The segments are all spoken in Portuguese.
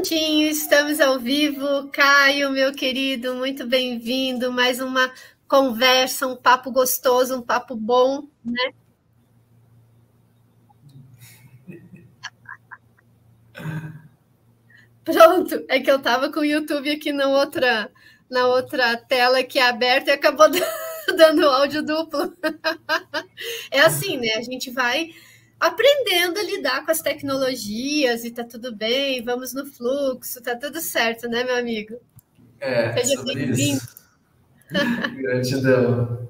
Prontinho, estamos ao vivo. Caio, meu querido, muito bem-vindo. Mais uma conversa, um papo gostoso, um papo bom, né? Pronto, é que eu estava com o YouTube aqui na outra tela aqui aberta e acabou dando áudio duplo. É assim, né? A gente vai aprendendo a lidar com as tecnologias e tá tudo bem, vamos no fluxo, tá tudo certo, né, meu amigo? Seja Sobre bem-vindo. isso. Gratidão.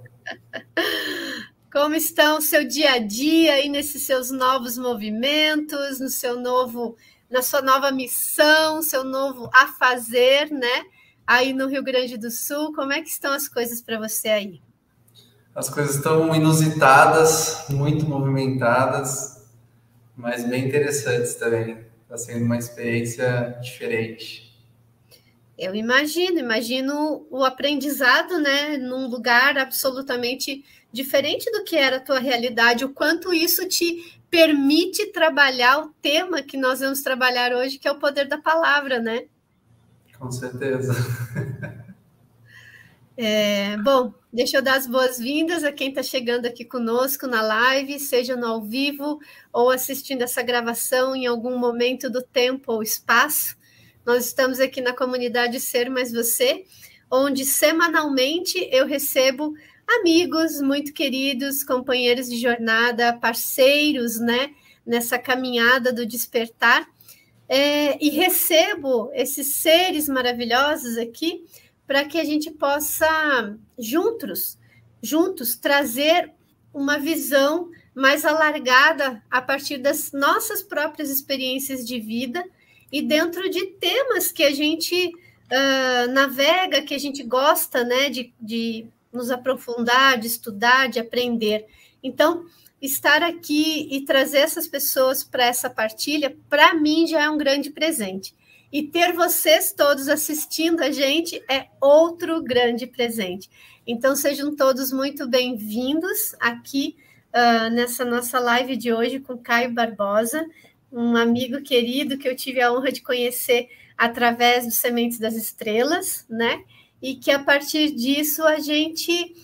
Como estão o seu dia a dia aí nesses seus novos movimentos, na sua nova missão, seu novo a fazer, né? Aí no Rio Grande do Sul, como é que estão as coisas para você aí? As coisas estão inusitadas, muito movimentadas, mas bem interessantes também. Está sendo uma experiência diferente. Eu imagino o aprendizado, né, num lugar absolutamente diferente do que era a tua realidade, o quanto isso te permite trabalhar o tema que nós vamos trabalhar hoje, que é o poder da palavra, né? Com certeza. Bom, deixa eu dar as boas-vindas a quem está chegando aqui conosco na live, seja no ao vivo ou assistindo essa gravação em algum momento do tempo ou espaço. Nós estamos aqui na comunidade Ser Mais Você, onde semanalmente eu recebo amigos muito queridos, companheiros de jornada, parceiros, né, nessa caminhada do despertar, e recebo esses seres maravilhosos aqui para que a gente possa juntos trazer uma visão mais alargada a partir das nossas próprias experiências de vida e dentro de temas que a gente navega, que a gente gosta, né, de nos aprofundar, de estudar, de aprender. Então, estar aqui e trazer essas pessoas para essa partilha, para mim já é um grande presente. E ter vocês todos assistindo a gente é outro grande presente. Então, sejam todos muito bem-vindos aqui nessa nossa live de hoje com Caio Barbosa, um amigo querido que eu tive a honra de conhecer através do Sementes das Estrelas, né? E que a partir disso a gente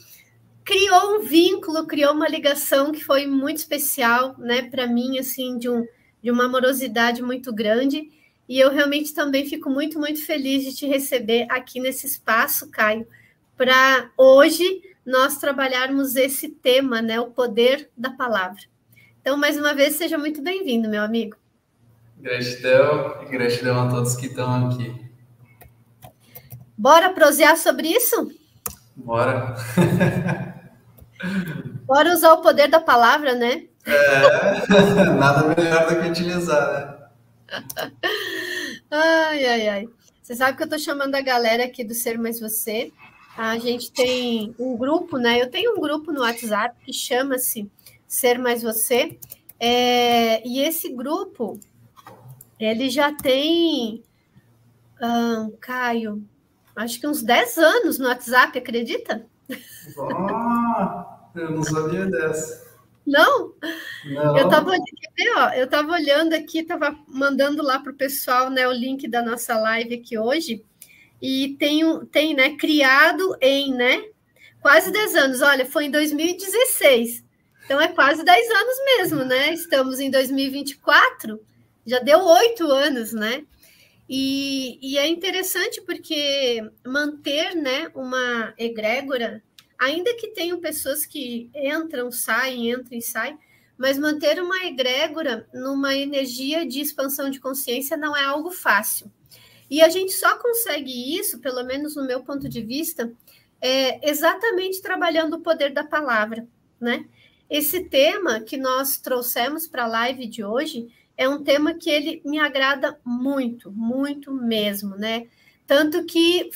criou um vínculo, criou uma ligação que foi muito especial, né? Para mim, assim, de uma amorosidade muito grande. E eu realmente também fico muito, muito feliz de te receber aqui nesse espaço, Caio, para hoje nós trabalharmos esse tema, né? O poder da palavra. Então, mais uma vez, seja muito bem-vindo, meu amigo. Gratidão e gratidão a todos que estão aqui. Bora prosear sobre isso? Bora. Bora usar o poder da palavra, né? Nada melhor do que utilizar, né? Ai. Você sabe que eu estou chamando a galera aqui do Ser Mais Você. A gente tem um grupo, né? Eu tenho um grupo no WhatsApp que chama-se Ser Mais Você. E esse grupo, ele já tem, Caio, acho que uns 10 anos no WhatsApp, acredita? Eu não sabia dessa. Não? Não. Eu estava olhando aqui, estava mandando lá para o pessoal, né, o link da nossa live aqui hoje, e tem, né, criado em, né, quase 10 anos. Olha, foi em 2016, então é quase 10 anos mesmo, né? Estamos em 2024, já deu 8 anos, né? E é interessante porque manter, né, uma egrégora, ainda que tenham pessoas que entram e saem, mas manter uma egrégora numa energia de expansão de consciência não é algo fácil. E a gente só consegue isso, pelo menos no meu ponto de vista, exatamente trabalhando o poder da palavra, né? Esse tema que nós trouxemos para a live de hoje é um tema que ele me agrada muito, muito mesmo, né? Tanto que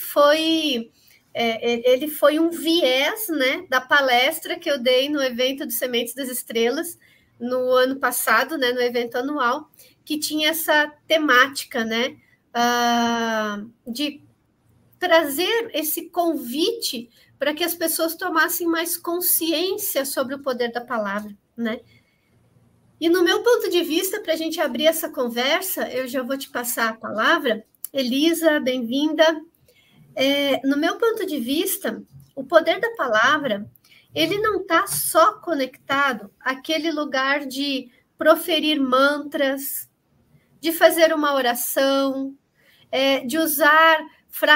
ele foi um viés, né, da palestra que eu dei no evento do Sementes das Estrelas no ano passado, né, no evento anual, que tinha essa temática, né, de trazer esse convite para que as pessoas tomassem mais consciência sobre o poder da palavra, né? E no meu ponto de vista, para a gente abrir essa conversa, eu já vou te passar a palavra. Elisa, bem-vinda. No meu ponto de vista, o poder da palavra, ele não está só conectado àquele lugar de proferir mantras, de fazer uma oração, de usar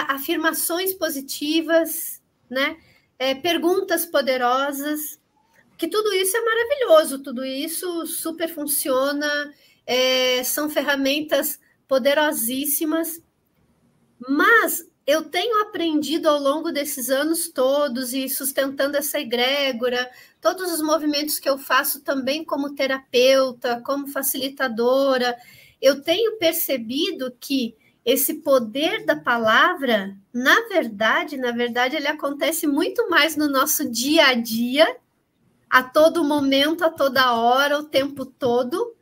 afirmações positivas, né? Perguntas poderosas, que tudo isso é maravilhoso, tudo isso super funciona, são ferramentas poderosíssimas, mas eu tenho aprendido ao longo desses anos todos e sustentando essa egrégora, todos os movimentos que eu faço também como terapeuta, como facilitadora, eu tenho percebido que esse poder da palavra, na verdade, ele acontece muito mais no nosso dia a dia, a todo momento, a toda hora, o tempo todo,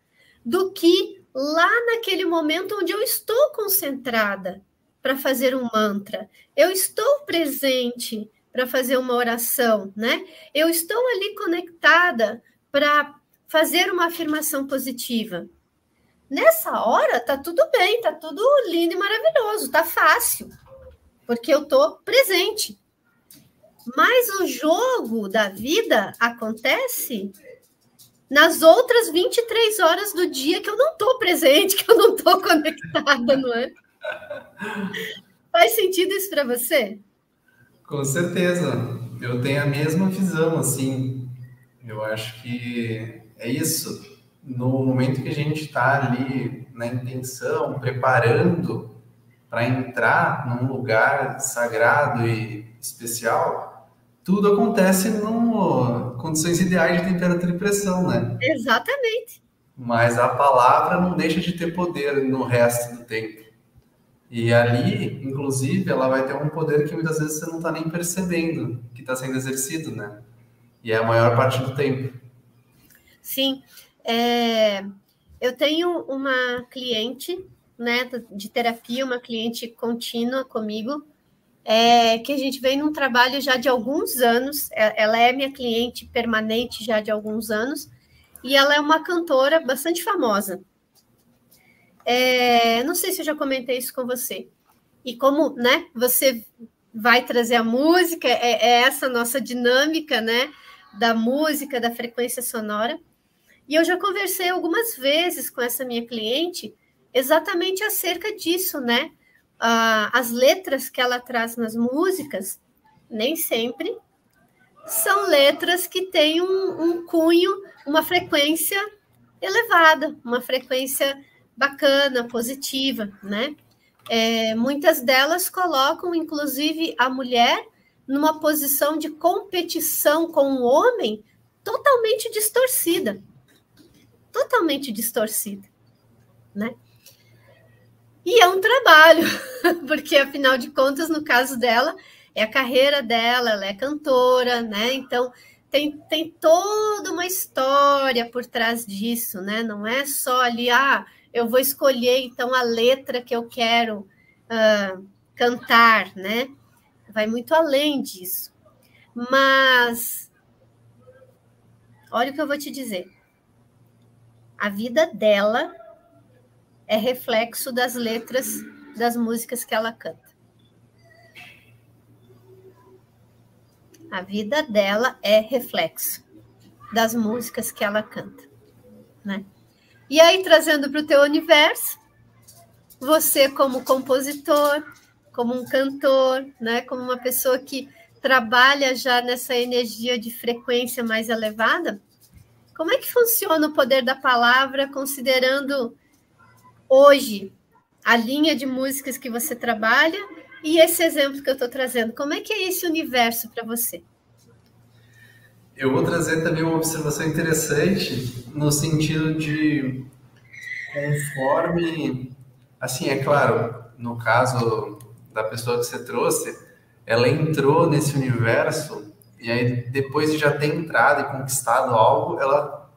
do que lá naquele momento onde eu estou concentrada para fazer um mantra, eu estou presente para fazer uma oração, né? Eu estou ali conectada para fazer uma afirmação positiva. Nessa hora, tá tudo bem, tá tudo lindo e maravilhoso, tá fácil, porque eu tô presente. Mas o jogo da vida acontece nas outras 23 horas do dia que eu não tô presente, que eu não tô conectada, não é? Faz sentido isso para você? Com certeza. Eu tenho a mesma visão, assim. Eu acho que é isso. No momento que a gente está ali na intenção, preparando para entrar num lugar sagrado e especial, tudo acontece em condições ideais de temperatura e pressão, né? Exatamente. Mas a palavra não deixa de ter poder no resto do tempo. E ali, inclusive, ela vai ter um poder que muitas vezes você não está nem percebendo que está sendo exercido, né? E é a maior parte do tempo. Sim. Eu tenho uma cliente, né, de terapia, uma cliente contínua comigo, que a gente vem num trabalho já de alguns anos. Ela é minha cliente permanente já de alguns anos, e ela é uma cantora bastante famosa. Não sei se eu já comentei isso com você. E como, né, você vai trazer a música, essa nossa dinâmica, né, da música, da frequência sonora. E eu já conversei algumas vezes com essa minha cliente exatamente acerca disso, né? As letras que ela traz nas músicas, nem sempre são letras que têm um cunho, uma frequência elevada, uma frequência bacana, positiva, né? Muitas delas colocam, inclusive, a mulher numa posição de competição com o homem totalmente distorcida, né? E é um trabalho, porque, afinal de contas, no caso dela, é a carreira dela, ela é cantora, né? Então, tem toda uma história por trás disso, né? Não é só ali, eu vou escolher, então, a letra que eu quero cantar, né? Vai muito além disso. Mas, olha o que eu vou te dizer. A vida dela é reflexo das letras das músicas que ela canta. A vida dela é reflexo das músicas que ela canta, né? E aí, trazendo para o teu universo, você como compositor, como um cantor, né? Como uma pessoa que trabalha já nessa energia de frequência mais elevada, como é que funciona o poder da palavra, considerando hoje a linha de músicas que você trabalha e esse exemplo que eu estou trazendo? Como é que é esse universo para você? Eu vou trazer também uma observação interessante no sentido de conforme, assim, é claro, no caso da pessoa que você trouxe, ela entrou nesse universo e aí depois de já ter entrado e conquistado algo, ela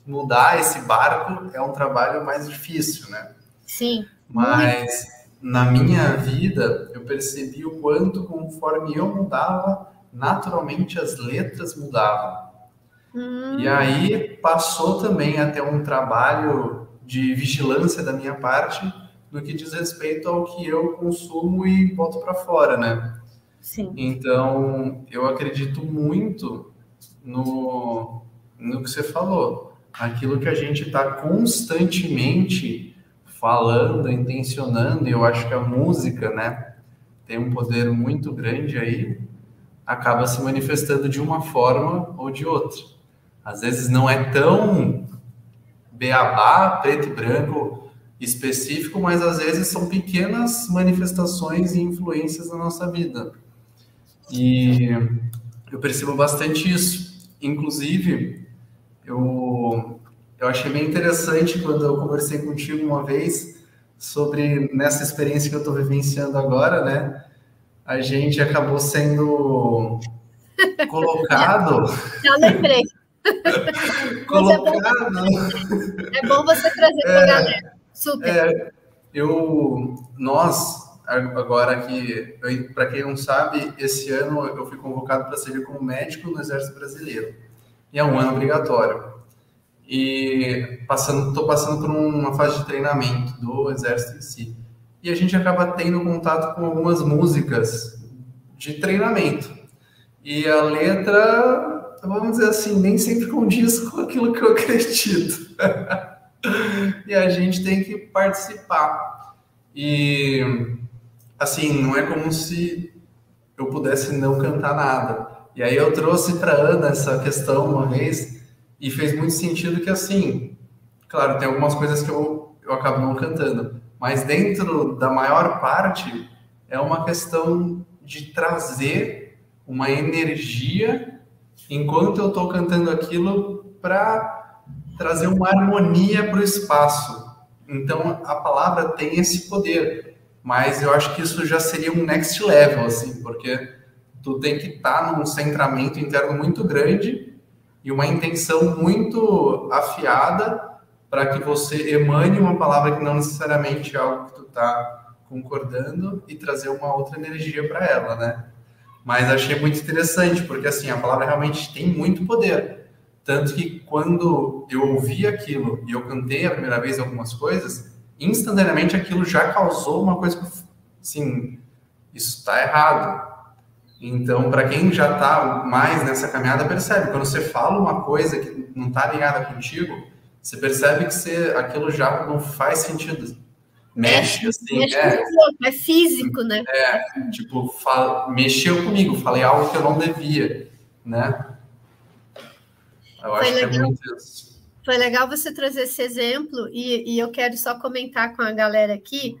mudar esse barco é um trabalho mais difícil, né? Sim. Mas na minha vida eu percebi o quanto conforme eu mudava, naturalmente as letras mudavam. E aí passou também a ter um trabalho de vigilância da minha parte no que diz respeito ao que eu consumo e boto para fora, né? Sim. Então, eu acredito muito no que você falou. Aquilo que a gente está constantemente falando, intencionando, e eu acho que a música, né, tem um poder muito grande aí, acaba se manifestando de uma forma ou de outra. Às vezes não é tão beabá, preto e branco específico, mas às vezes são pequenas manifestações e influências na nossa vida. E eu percebo bastante isso. Inclusive, eu achei bem interessante quando eu conversei contigo uma vez sobre, nessa experiência que eu estou vivenciando agora, né? A gente acabou sendo colocado... Já lembrei. colocado... É bom você trazer para a galera. Super. Nós, agora aqui, para quem não sabe, esse ano eu fui convocado para servir como médico no Exército Brasileiro. E é um ano obrigatório. E estou passando por uma fase de treinamento do Exército em si. E a gente acaba tendo contato com algumas músicas de treinamento. E a letra, vamos dizer assim, nem sempre condiz com aquilo que eu acredito. E a gente tem que participar. E, assim, não é como se eu pudesse não cantar nada. E aí eu trouxe para Ana essa questão uma vez e fez muito sentido que, assim, claro, tem algumas coisas que eu acabo não cantando, mas dentro da maior parte é uma questão de trazer uma energia enquanto eu estou cantando aquilo para trazer uma harmonia para o espaço. Então, a palavra tem esse poder, mas eu acho que isso já seria um next level, assim, porque tu tem que estar num centramento interno muito grande e uma intenção muito afiada para que você emane uma palavra que não necessariamente é algo que tu está concordando e trazer uma outra energia para ela, né? Mas achei muito interessante, porque assim, a palavra realmente tem muito poder. Tanto que quando eu ouvi aquilo e eu cantei a primeira vez algumas coisas, instantaneamente aquilo já causou uma coisa que, assim, isso está errado. Então, para quem já está mais nessa caminhada, percebe. Quando você fala uma coisa que não está ligada contigo, você percebe que aquilo já não faz sentido. Mexe, assim, é físico, né? Tipo, mexeu comigo, falei algo que eu não devia, né? Eu acho que é muito isso. Foi legal você trazer esse exemplo e eu quero só comentar com a galera aqui.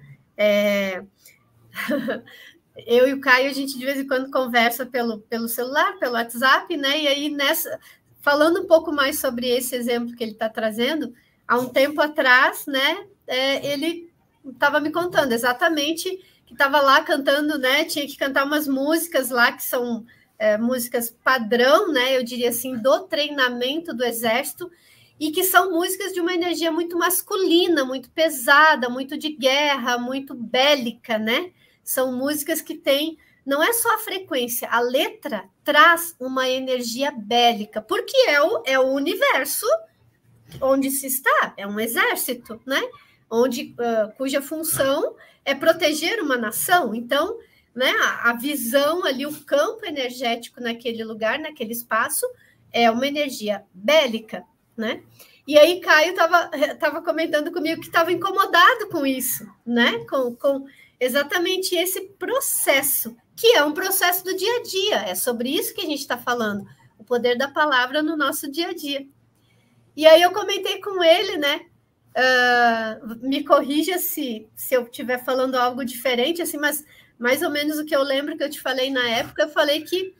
Eu e o Caio, a gente de vez em quando conversa pelo celular, pelo WhatsApp, né? E aí, falando um pouco mais sobre esse exemplo que ele está trazendo, há um tempo atrás, né? Ele estava me contando exatamente que estava lá cantando, né? Tinha que cantar umas músicas lá que são músicas padrão, né? Eu diria assim, do treinamento do Exército, e que são músicas de uma energia muito masculina, muito pesada, muito de guerra, muito bélica, né? São músicas que têm, não é só a frequência, a letra traz uma energia bélica, porque é o universo onde se está, é um exército, né? Cuja função é proteger uma nação. Então, né, a visão ali, o campo energético naquele lugar, naquele espaço, é uma energia bélica, né? E aí Caio estava comentando comigo que estava incomodado com isso, né? Com exatamente esse processo, que é um processo do dia a dia. É sobre isso que a gente está falando, o poder da palavra no nosso dia a dia. E aí eu comentei com ele, né? Me corrija se eu estiver falando algo diferente, assim, mas mais ou menos o que eu lembro que eu te falei na época, eu falei que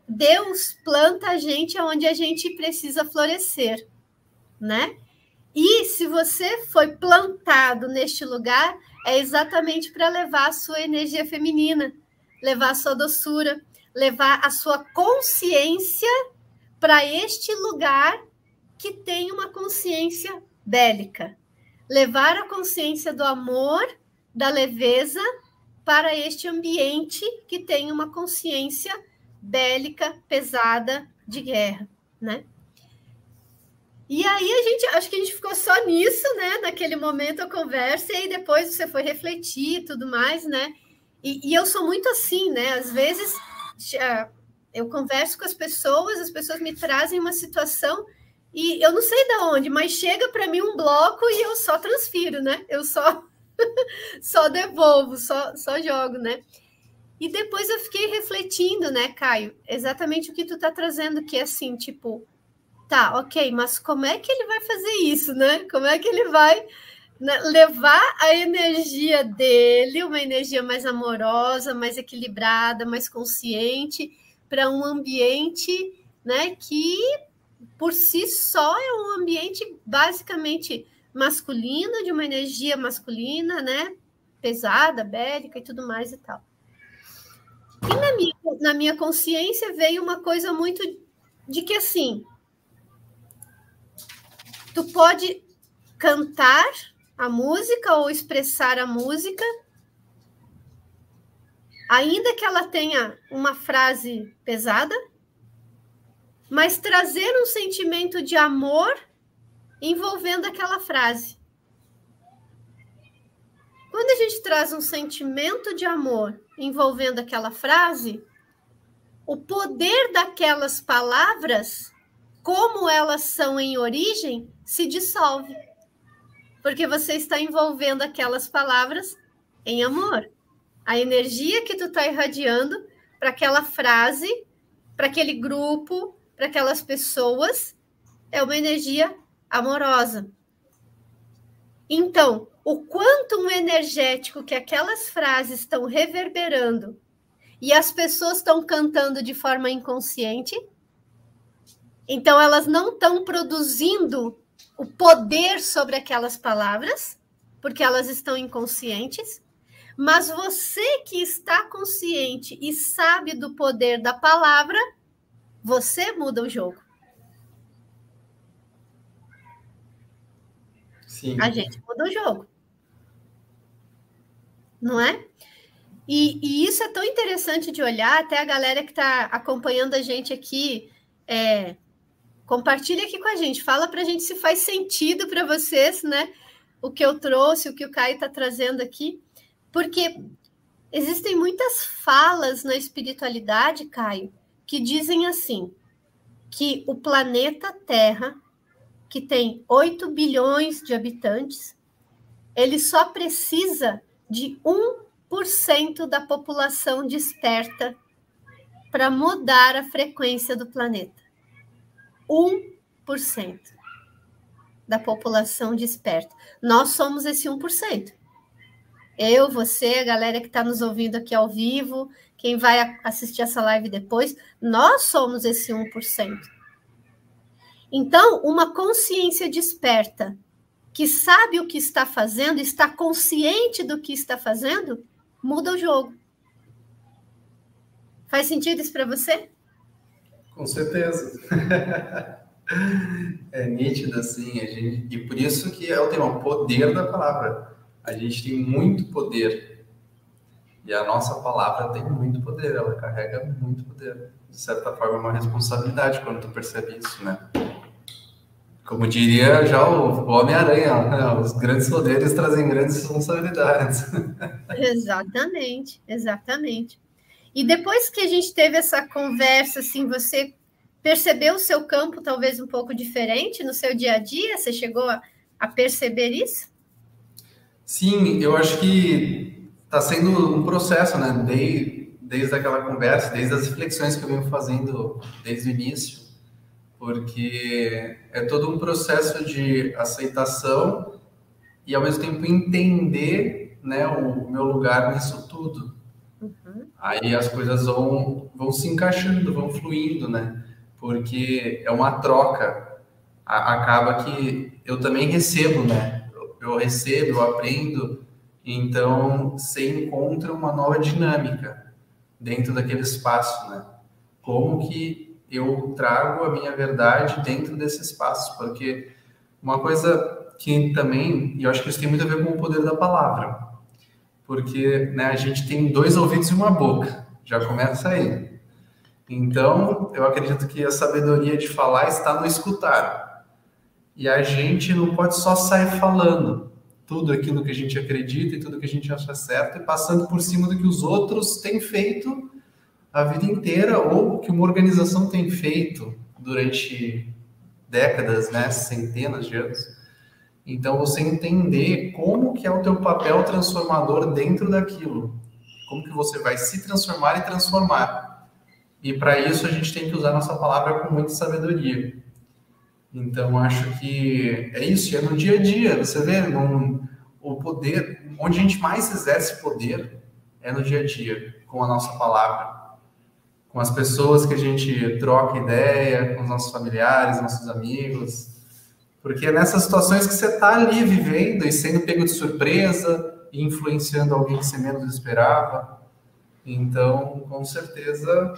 Deus planta a gente onde a gente precisa florescer, né? E se você foi plantado neste lugar, é exatamente para levar a sua energia feminina, levar a sua doçura, levar a sua consciência para este lugar que tem uma consciência bélica. Levar a consciência do amor, da leveza, para este ambiente que tem uma consciência bélica, pesada, de guerra, né? E aí acho que a gente ficou só nisso, né? Naquele momento a conversa, e aí depois você foi refletir e tudo mais, né? E eu sou muito assim, né? Às vezes eu converso com as pessoas me trazem uma situação e eu não sei de onde, mas chega para mim um bloco e eu só transfiro, né? Eu só devolvo, só jogo, né? E depois eu fiquei refletindo, né, Caio? Exatamente o que tu tá trazendo, que é assim, tipo, tá, ok, mas como é que ele vai fazer isso, né? Como é que ele vai, né, levar a energia dele, uma energia mais amorosa, mais equilibrada, mais consciente, para um ambiente, né, que por si só é um ambiente basicamente masculino, de uma energia masculina, né, pesada, bélica e tudo mais e tal. E na minha consciência veio uma coisa muito de que, assim, tu pode cantar a música ou expressar a música, ainda que ela tenha uma frase pesada, mas trazer um sentimento de amor envolvendo aquela frase. Quando a gente traz um sentimento de amor envolvendo aquela frase, o poder daquelas palavras, como elas são em origem, se dissolve. Porque você está envolvendo aquelas palavras em amor. A energia que tu está irradiando para aquela frase, para aquele grupo, para aquelas pessoas, é uma energia amorosa. Então, o quantum energético que aquelas frases estão reverberando e as pessoas estão cantando de forma inconsciente, então elas não estão produzindo o poder sobre aquelas palavras, porque elas estão inconscientes, mas você que está consciente e sabe do poder da palavra, você muda o jogo. Sim. A gente muda o jogo. Não é? E isso é tão interessante de olhar, até a galera que está acompanhando a gente aqui, compartilha aqui com a gente, fala para a gente se faz sentido para vocês, né? O que eu trouxe, o que o Caio está trazendo aqui, porque existem muitas falas na espiritualidade, Caio, que dizem assim, que o planeta Terra, que tem 8 bilhões de habitantes, ele só precisa de 1% da população desperta para mudar a frequência do planeta. 1% da população desperta. Nós somos esse 1%. Eu, você, a galera que está nos ouvindo aqui ao vivo, quem vai assistir essa live depois, nós somos esse 1%. Então, uma consciência desperta, que sabe o que está fazendo, está consciente do que está fazendo, muda o jogo. Faz sentido isso para você? Com certeza. É nítido, assim, e por isso que é o tema, o poder da palavra. A gente tem muito poder. E a nossa palavra tem muito poder, ela carrega muito poder. De certa forma, é uma responsabilidade quando tu percebe isso, né? Como diria já o Homem-Aranha, né? Os grandes poderes trazem grandes responsabilidades. Exatamente, exatamente. E depois que a gente teve essa conversa, assim, você percebeu o seu campo talvez um pouco diferente no seu dia a dia? Você chegou a perceber isso? Sim, eu acho que está sendo um processo, né? Desde aquela conversa, desde as reflexões que eu venho fazendo desde o início, porque é todo um processo de aceitação e, ao mesmo tempo, entender, né, o meu lugar nisso tudo. Uhum. Aí as coisas vão se encaixando, vão fluindo, né? Porque é uma troca. Acaba que eu também recebo, né? Eu recebo, eu aprendo, então você encontra uma nova dinâmica dentro daquele espaço, né? Como que eu trago a minha verdade dentro desse espaço? Porque uma coisa que também, e eu acho que isso tem muito a ver com o poder da palavra, porque, né, a gente tem 2 ouvidos e uma boca, já começa aí. Então, eu acredito que a sabedoria de falar está no escutar. E a gente não pode só sair falando tudo aquilo que a gente acredita e tudo que a gente acha certo e passando por cima do que os outros têm feito a vida inteira ou que uma organização tem feito durante décadas, né, centenas de anos. Então, você entender como que é o teu papel transformador dentro daquilo. Como que você vai se transformar e transformar. E para isso a gente tem que usar nossa palavra com muita sabedoria. Então, acho que é isso, é no dia a dia. Você vê, o poder, onde a gente mais exerce poder é no dia a dia, com a nossa palavra. Com as pessoas que a gente troca ideia, com os nossos familiares, nossos amigos. Porque é nessas situações que você está ali vivendo e sendo pego de surpresa e influenciando alguém que você menos esperava. Então, com certeza,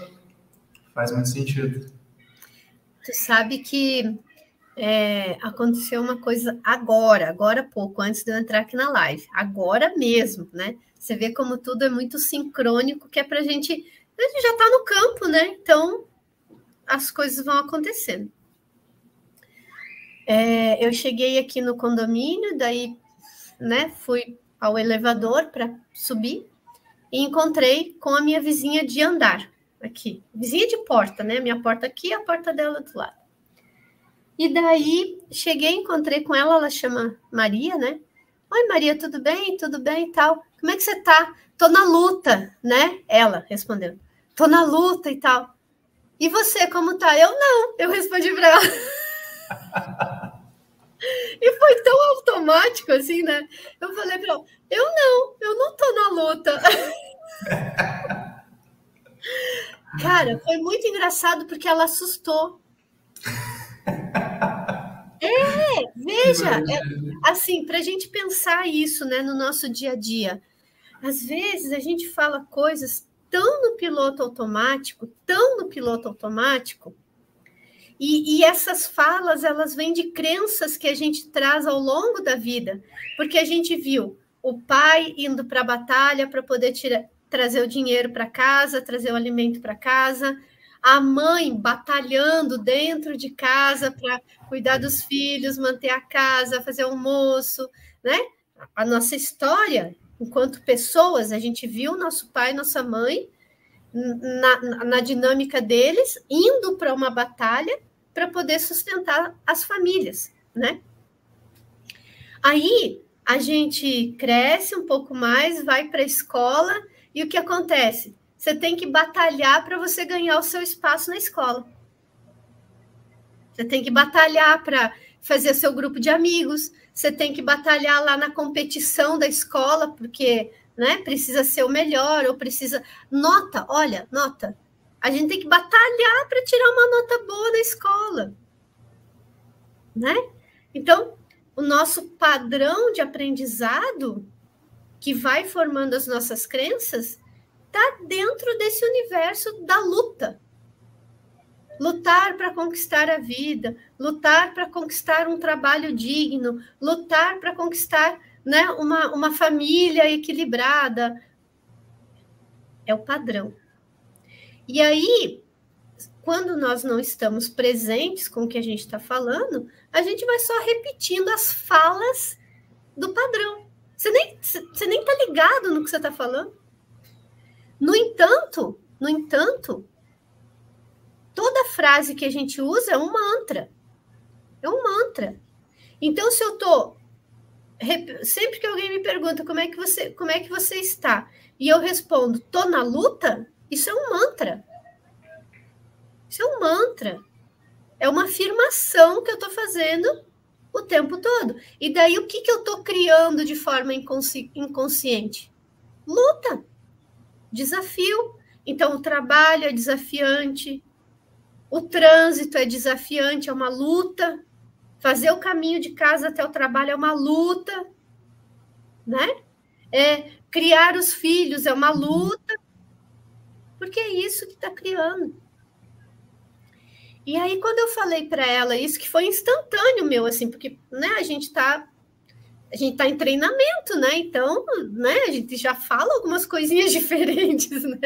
faz muito sentido. Tu sabe que aconteceu uma coisa agora há pouco, antes de eu entrar aqui na live. Agora mesmo, né? Você vê como tudo é muito sincrônico, que é pra gente... A gente já está no campo, né? Então, as coisas vão acontecendo. Eu cheguei aqui no condomínio, daí, né, fui ao elevador para subir e encontrei com a minha vizinha de andar aqui. Vizinha de porta, né? Minha porta aqui e a porta dela do lado. E daí, cheguei, encontrei com ela, ela chama Maria, né? Oi, Maria, tudo bem? Tudo bem e tal. Como é que você tá? Tô na luta, né? Ela respondeu. Tô na luta e tal. E você, como tá? Eu não, eu respondi para ela. E foi tão automático assim, né? Eu falei para ela, eu não tô na luta. Cara, foi muito engraçado porque ela assustou. Veja, assim, para a gente pensar isso, né, no nosso dia a dia. Às vezes a gente fala coisas tão no piloto automático, e essas falas, elas vêm de crenças que a gente traz ao longo da vida, porque a gente viu o pai indo para a batalha para poder trazer o dinheiro para casa, trazer o alimento para casa, a mãe batalhando dentro de casa para cuidar dos filhos, manter a casa, fazer almoço, né? A nossa história, enquanto pessoas, a gente viu nosso pai, nossa mãe, na dinâmica deles, indo para uma batalha para poder sustentar as famílias, né? Aí a gente cresce um pouco mais, vai para a escola, e o que acontece? Você tem que batalhar para você ganhar o seu espaço na escola. Você tem que batalhar para fazer seu grupo de amigos, você tem que batalhar lá na competição da escola, porque, né, precisa ser o melhor, ou precisa... Nota, olha, nota. A gente tem que batalhar para tirar uma nota boa na escola, né? Então, o nosso padrão de aprendizado, que vai formando as nossas crenças, está dentro desse universo da luta. Lutar para conquistar a vida, lutar para conquistar um trabalho digno, lutar para conquistar, né, uma família equilibrada. É o padrão. E aí, quando nós não estamos presentes com o que a gente está falando, a gente vai só repetindo as falas do padrão. Você nem está ligado no que você está falando. No entanto, toda frase que a gente usa é um mantra. É um mantra. Então, se eu estou... Sempre que alguém me pergunta como é que você está, e eu respondo, estou na luta, isso é um mantra. Isso é um mantra. É uma afirmação que eu estou fazendo o tempo todo. E daí, o que eu estou criando de forma inconsciente? Luta. Desafio. Então, o trabalho é desafiante, o trânsito é desafiante, é uma luta. Fazer o caminho de casa até o trabalho é uma luta, né? Criar os filhos é uma luta, porque é isso que está criando. E aí, quando eu falei para ela isso, que foi instantâneo meu, assim, porque, né, a gente tá em treinamento, né? Então, né, a gente já fala algumas coisinhas diferentes, né?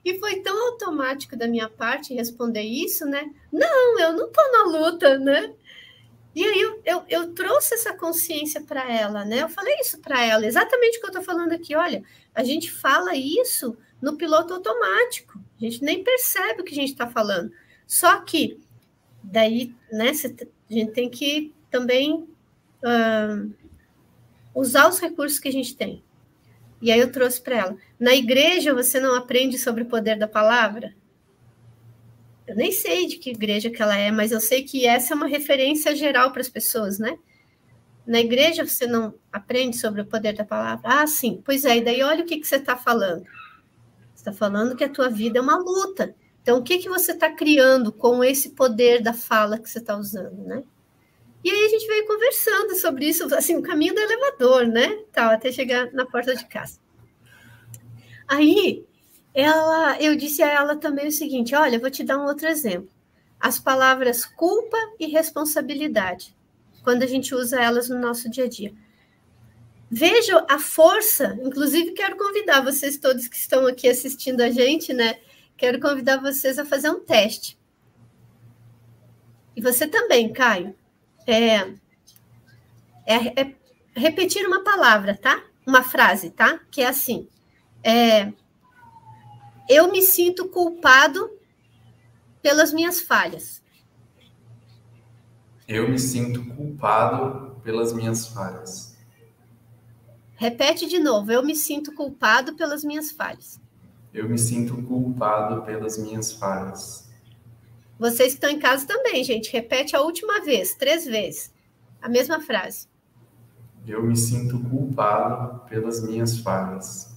E foi tão automático da minha parte responder isso, né? Não, eu não estou na luta, né? E aí eu trouxe essa consciência para ela, né? Eu falei isso para ela, exatamente o que eu estou falando aqui. Olha, a gente fala isso no piloto automático. A gente nem percebe o que a gente está falando. Só que daí, né? A gente tem que também usar os recursos que a gente tem. E aí eu trouxe para ela. Na igreja você não aprende sobre o poder da palavra? Eu nem sei de que igreja que ela é, mas eu sei que essa é uma referência geral para as pessoas, né? Na igreja você não aprende sobre o poder da palavra? Ah, sim. Pois é, e daí olha o que você está falando. Você está falando que a tua vida é uma luta. Então, o que você está criando com esse poder da fala que você está usando, né? E aí a gente veio conversando sobre isso, assim, o caminho do elevador, né? Tal, até chegar na porta de casa. Aí, eu disse a ela também o seguinte, olha, eu vou te dar um outro exemplo. As palavras culpa e responsabilidade, quando a gente usa elas no nosso dia a dia. Veja a força, inclusive quero convidar vocês todos que estão aqui assistindo a gente, né? Quero convidar vocês a fazer um teste. E você também, Caio. Repetir uma palavra, tá? Uma frase, tá? Que é assim. Eu me sinto culpado pelas minhas falhas. Eu me sinto culpado pelas minhas falhas. Repete de novo. Eu me sinto culpado pelas minhas falhas. Eu me sinto culpado pelas minhas falhas. Vocês que estão em casa também, gente. Repete a última vez, 3 vezes. A mesma frase. Eu me sinto culpado pelas minhas falhas.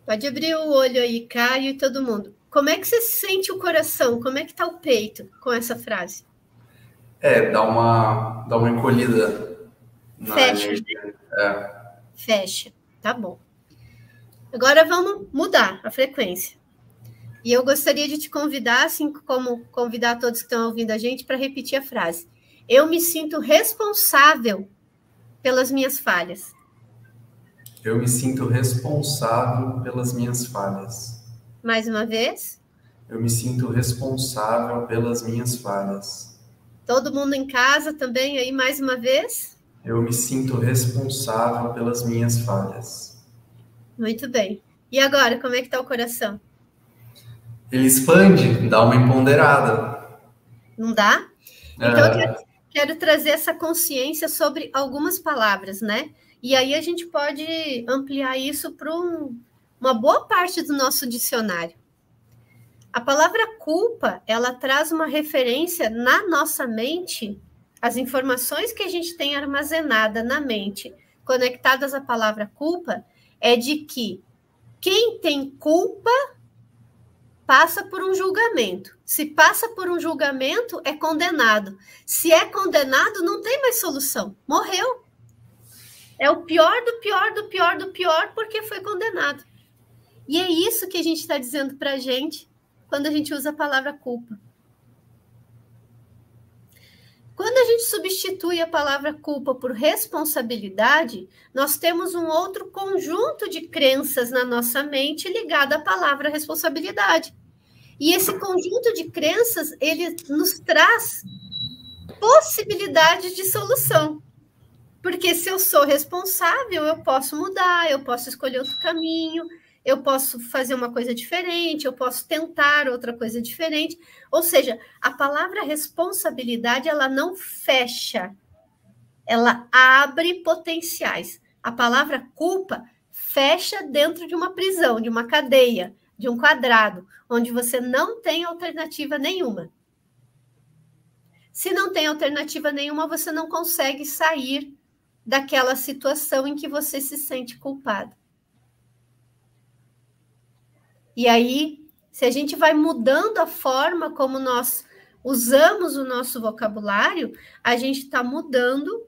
Pode abrir o olho aí, Caio e todo mundo. Como é que você sente o coração? Como é que está o peito com essa frase? Dá uma encolhida. Fecha. Fecha. Tá bom. Agora vamos mudar a frequência. E eu gostaria de te convidar, assim como convidar todos que estão ouvindo a gente, para repetir a frase. Eu me sinto responsável pelas minhas falhas. Eu me sinto responsável pelas minhas falhas. Mais uma vez. Eu me sinto responsável pelas minhas falhas. Todo mundo em casa também, aí mais uma vez. Eu me sinto responsável pelas minhas falhas. Muito bem. E agora, como é que está o coração? Ele expande, dá uma empoderada. Não dá? Então, eu quero trazer essa consciência sobre algumas palavras, né? E aí a gente pode ampliar isso para uma boa parte do nosso dicionário. A palavra culpa, ela traz uma referência na nossa mente, as informações que a gente tem armazenada na mente, conectadas à palavra culpa, é de que quem tem culpa passa por um julgamento. Se passa por um julgamento, é condenado. Se é condenado, não tem mais solução. Morreu. É o pior do pior do pior do pior porque foi condenado. E é isso que a gente está dizendo para a gente quando a gente usa a palavra culpa. Quando a gente substitui a palavra culpa por responsabilidade, nós temos um outro conjunto de crenças na nossa mente ligado à palavra responsabilidade. E esse conjunto de crenças, ele nos traz possibilidades de solução. Porque se eu sou responsável, eu posso mudar, eu posso escolher outro caminho, eu posso fazer uma coisa diferente, eu posso tentar outra coisa diferente. Ou seja, a palavra responsabilidade, ela não fecha, ela abre potenciais. A palavra culpa fecha dentro de uma prisão, de uma cadeia, de um quadrado, onde você não tem alternativa nenhuma. Se não tem alternativa nenhuma, você não consegue sair daquela situação em que você se sente culpado. E aí, se a gente vai mudando a forma como nós usamos o nosso vocabulário, a gente está mudando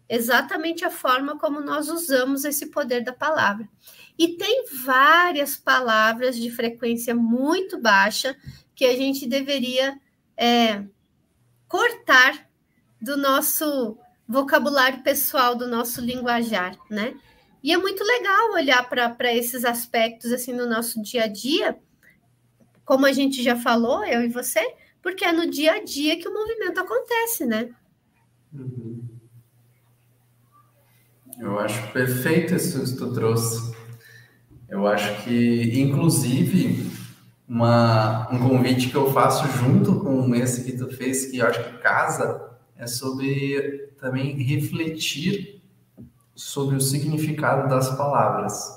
exatamente a forma como nós usamos esse poder da palavra. E tem várias palavras de frequência muito baixa que a gente deveria cortar do nosso vocabulário pessoal, do nosso linguajar, né? E é muito legal olhar para esses aspectos assim no nosso dia a dia, como a gente já falou, eu e você, porque é no dia a dia que o movimento acontece, né? Uhum. Eu acho perfeito isso que tu trouxe. Eu acho que, inclusive, um convite que eu faço junto com esse que tu fez, que eu acho que casa, é sobre também refletir sobre o significado das palavras.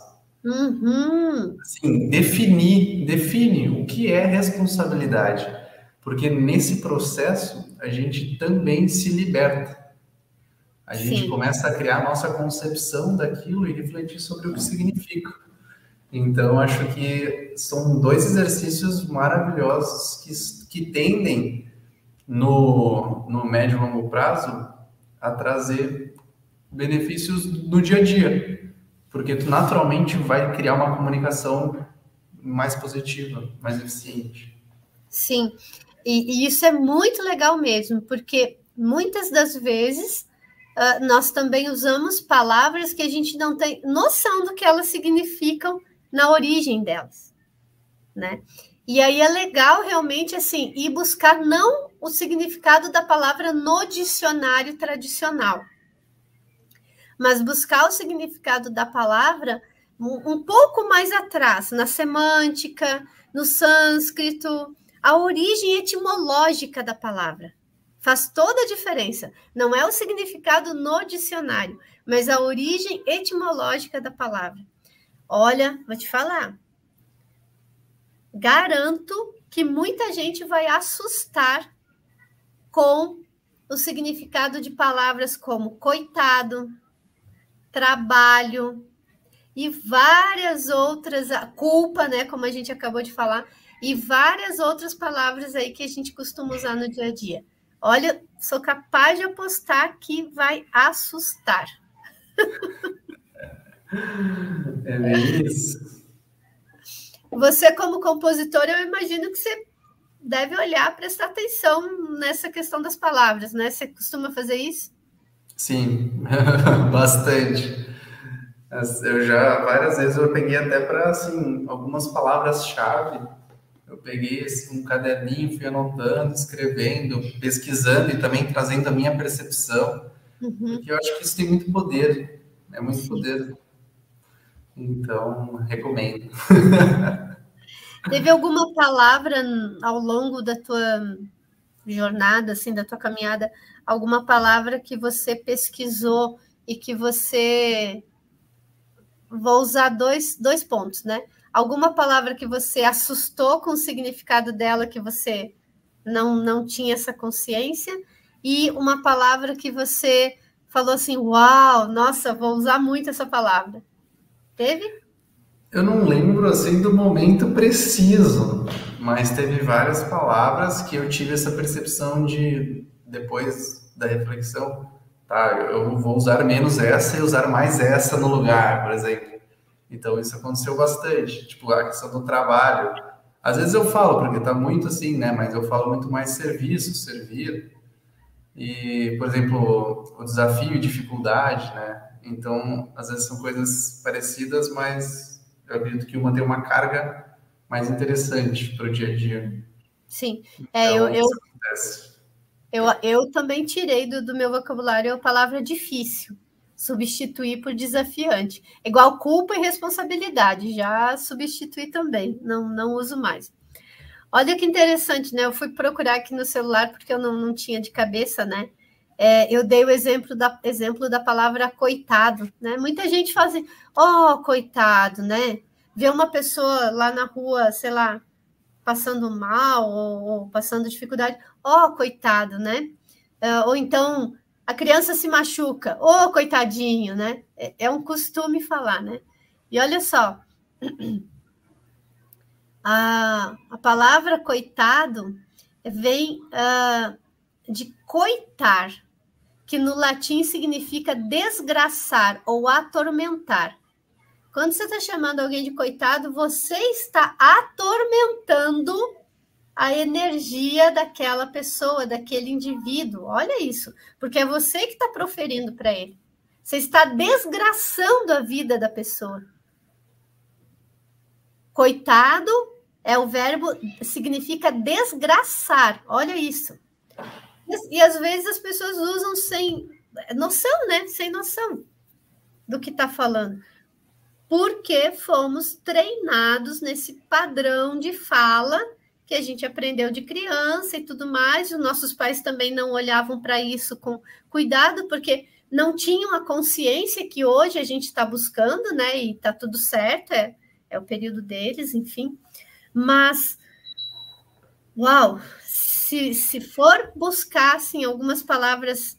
Uhum. Assim, define o que é responsabilidade, porque nesse processo a gente também se liberta. A gente Sim, começa a criar a nossa concepção daquilo e refletir sobre o que significa. Então, acho que são dois exercícios maravilhosos que tendem, no médio e longo prazo, a trazer benefícios no dia a dia, porque tu naturalmente vai criar uma comunicação mais positiva, mais eficiente. sim. E isso é muito legal mesmo, porque muitas das vezes nós também usamos palavras que a gente não tem noção do que elas significam na origem delas, né? E aí é legal realmente assim ir buscar não o significado da palavra no dicionário tradicional, mas buscar o significado da palavra um pouco mais atrás, na semântica, no sânscrito, a origem etimológica da palavra. Faz toda a diferença. Não é o significado no dicionário, mas a origem etimológica da palavra. Olha, vou te falar. Garanto que muita gente vai assustar com o significado de palavras como coitado, trabalho e várias outras, a culpa, né, como a gente acabou de falar, e várias outras palavras aí que a gente costuma usar no dia a dia. Olha, sou capaz de apostar que vai assustar. É bem isso. Você, como compositor, eu imagino que você deve olhar, prestar atenção nessa questão das palavras, né? Você costuma fazer isso? Sim, bastante. Eu já, várias vezes eu peguei até para, assim, algumas palavras-chave. Eu peguei um caderninho, fui anotando, escrevendo, pesquisando e também trazendo a minha percepção, Uhum, porque eu acho que isso tem muito poder, é muito sim. poder. Então, recomendo. Teve alguma palavra ao longo da tua jornada, assim, da tua caminhada, alguma palavra que você pesquisou e que você... Vou usar dois pontos, né? Alguma palavra que você assustou com o significado dela, que você não tinha essa consciência, e uma palavra que você falou assim, uau, nossa, vou usar muito essa palavra. Teve? Eu não lembro assim do momento preciso, mas teve várias palavras que eu tive essa percepção de, depois da reflexão, tá, eu vou usar menos essa e usar mais essa no lugar, por exemplo. Então isso aconteceu bastante, tipo a questão do trabalho. Às vezes eu falo, porque tá muito assim, né, mas eu falo muito mais serviço, servir. E, por exemplo, o desafio e dificuldade, né? Então, às vezes são coisas parecidas, mas eu acredito que uma tem uma carga mais interessante para o dia a dia. Sim. Então, isso acontece. Eu também tirei do meu vocabulário a palavra difícil, substituir por desafiante. Igual culpa e responsabilidade, já substituí também, não uso mais. Olha que interessante, né? Eu fui procurar aqui no celular porque eu não tinha de cabeça, né? Eu dei o exemplo da palavra coitado, né? Muita gente fala assim, oh, coitado, né? Vê uma pessoa lá na rua, sei lá, passando mal ou passando dificuldade, oh, coitado, né? Ou então a criança se machuca, oh, coitadinho, né? É um costume falar, né? E olha só, a palavra coitado vem de coitar, que no latim significa desgraçar ou atormentar. Quando você está chamando alguém de coitado, você está atormentando a energia daquela pessoa, daquele indivíduo. Olha isso, porque é você que está proferindo para ele. Você está desgraçando a vida da pessoa. Coitado é o verbo, significa desgraçar. Olha isso. E às vezes as pessoas usam sem noção, né? Sem noção do que está falando. Porque fomos treinados nesse padrão de fala que a gente aprendeu de criança e tudo mais. Os nossos pais também não olhavam para isso com cuidado, porque não tinham a consciência que hoje a gente está buscando, né? E está tudo certo, é o período deles, enfim. Mas, uau, se for buscar assim, algumas palavras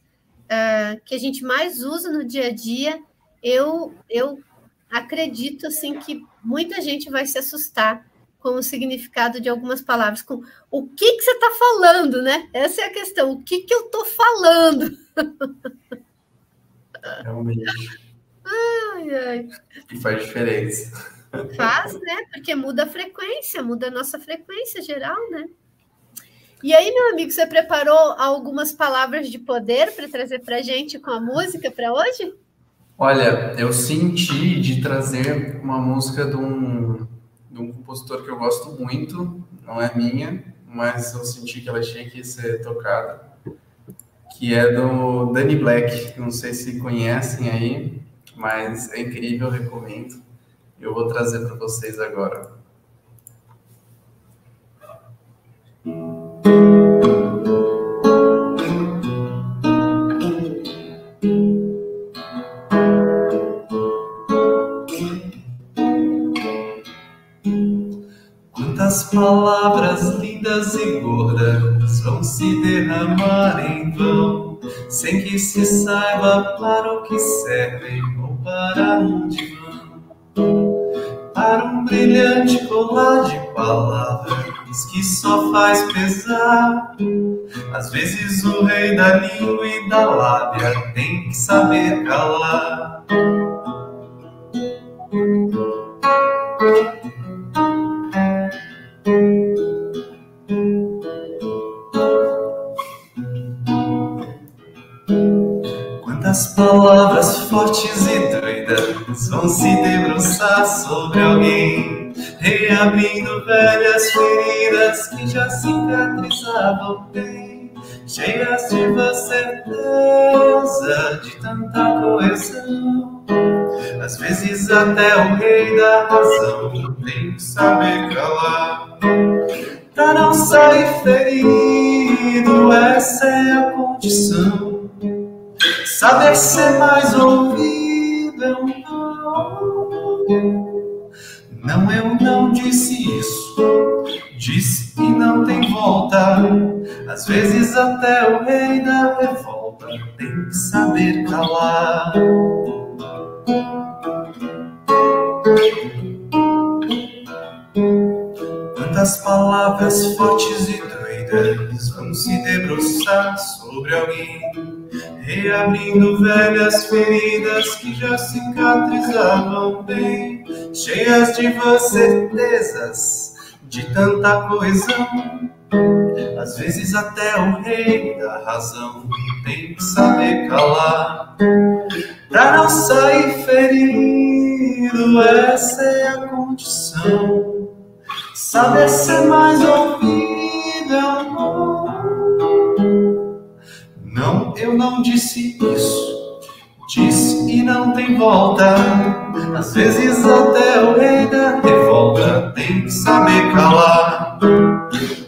que a gente mais usa no dia a dia, eu acredito assim, que muita gente vai se assustar com o significado de algumas palavras, com o que você está falando, né? Essa é a questão, o que eu estou falando? Realmente. Ai, ai. E faz diferença. Faz, né? Porque muda a frequência, muda a nossa frequência geral, né? E aí, meu amigo, você preparou algumas palavras de poder para trazer para a gente com a música para hoje? Olha, eu senti de trazer uma música de um compositor que eu gosto muito, não é minha, mas eu senti que ela tinha que ser tocada, que é do Danny Black. Não sei se conhecem aí, mas é incrível, eu recomendo. Eu vou trazer para vocês agora. Quantas palavras lindas e gordas vão se derramar em vão, sem que se saiba para o que servem ou para onde vão. Para um brilhante colar de palavras que só faz pesar. Às vezes o rei da língua e da lábia tem que saber calar. Quantas palavras fortes e doidas vão se debruçar sobre alguém, reabrindo velhas feridas que já cicatrizavam bem, cheias de uma certeza de tanta coesão. Às vezes até o rei da razão tem que saber calar, pra não sair ferido. Essa é a condição. Saber ser mais ouvido é um não. Não, eu não disse isso. Disse que não tem volta. Às vezes até o rei da revolta tem que saber calar. Quantas palavras fortes e doidas vão se debruçar sobre alguém, reabrindo velhas feridas que já cicatrizavam bem, cheias de vãs certezas de tanta coesão. Às vezes até o rei da razão tem que saber calar, pra não sair ferido. Essa é a condição. Saber ser mais ouvido é um não. Não, eu não disse isso. Disse e não tem volta. Às vezes até o rei da revolta tem que saber calar.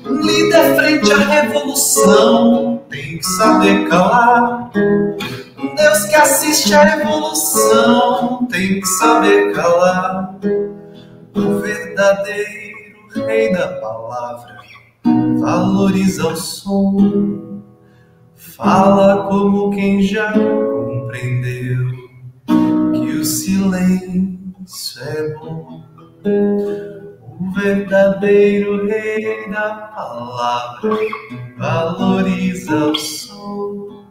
Um líder frente à revolução tem que saber calar. Um Deus que assiste à evolução tem que saber calar. O verdadeiro rei da palavra valoriza o som, fala como quem já compreendeu que o silêncio é bom. O verdadeiro rei da palavra valoriza o som,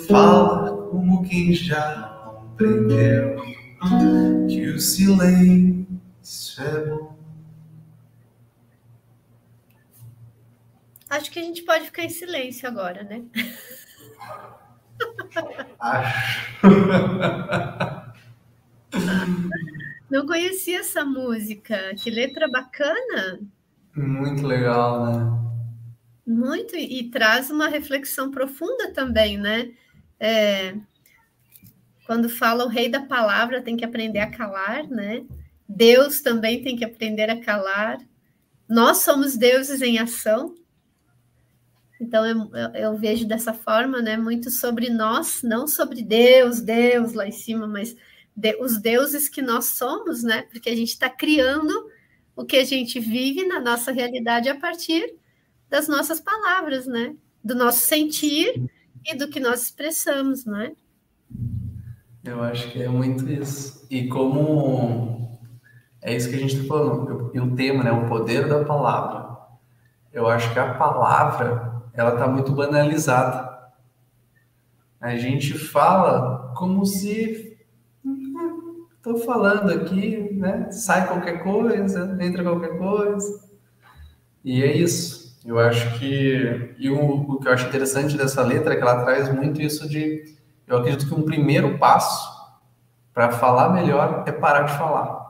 fala como quem já compreendeu que o silêncio é bom. Acho que a gente pode ficar em silêncio agora, né? Acho. Não conhecia essa música. Que letra bacana. Muito legal, né? Muito, e traz uma reflexão profunda também, né? Quando fala o rei da palavra tem que aprender a calar, né? Deus também tem que aprender a calar. Nós somos deuses em ação. Então, eu vejo dessa forma, né? Muito sobre nós, não sobre Deus, Deus lá em cima, mas os deuses que nós somos, né? Porque a gente está criando o que a gente vive na nossa realidade a partir das nossas palavras, né? Do nosso sentir e do que nós expressamos, né? Eu acho que é muito isso. E como é isso que a gente está falando, e o tema, né? O poder da palavra. Eu acho que a palavra, ela está muito banalizada. A gente fala como se estou falando aqui, né? Sai qualquer coisa, entra qualquer coisa. E é isso. Eu acho que. E o que eu acho interessante dessa letra é que ela traz muito isso de. Eu acredito que um primeiro passo para falar melhor é parar de falar.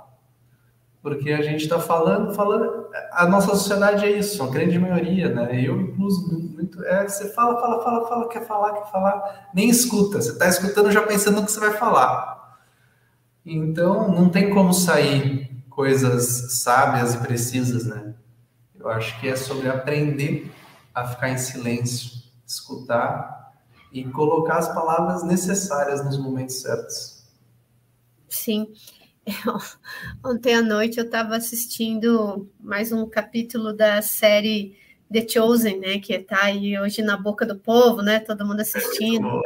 Porque a gente está falando, falando. A nossa sociedade é isso, a grande maioria, né? Eu incluso muito. Você fala, fala, fala, fala, quer falar, quer falar, nem escuta. Você está escutando já pensando no que você vai falar. Então, não tem como sair coisas sábias e precisas, né? Eu acho que é sobre aprender a ficar em silêncio, escutar e colocar as palavras necessárias nos momentos certos. Sim. Ontem à noite eu estava assistindo mais um capítulo da série The Chosen, né? Que está aí hoje na boca do povo, né? Todo mundo assistindo.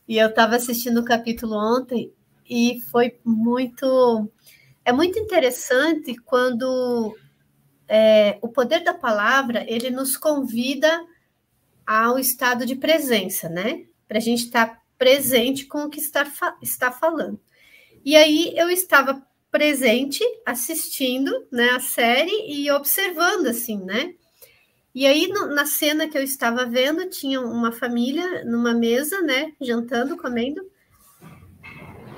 E eu estava assistindo o capítulo ontem e foi muito... É muito interessante quando o poder da palavra, ele nos convida ao estado de presença, né? Para a gente estar presente com o que está falando. E aí eu estava presente, assistindo, né, a série e observando, assim, né? E aí, na cena que eu estava vendo, tinha uma família numa mesa, né, jantando, comendo.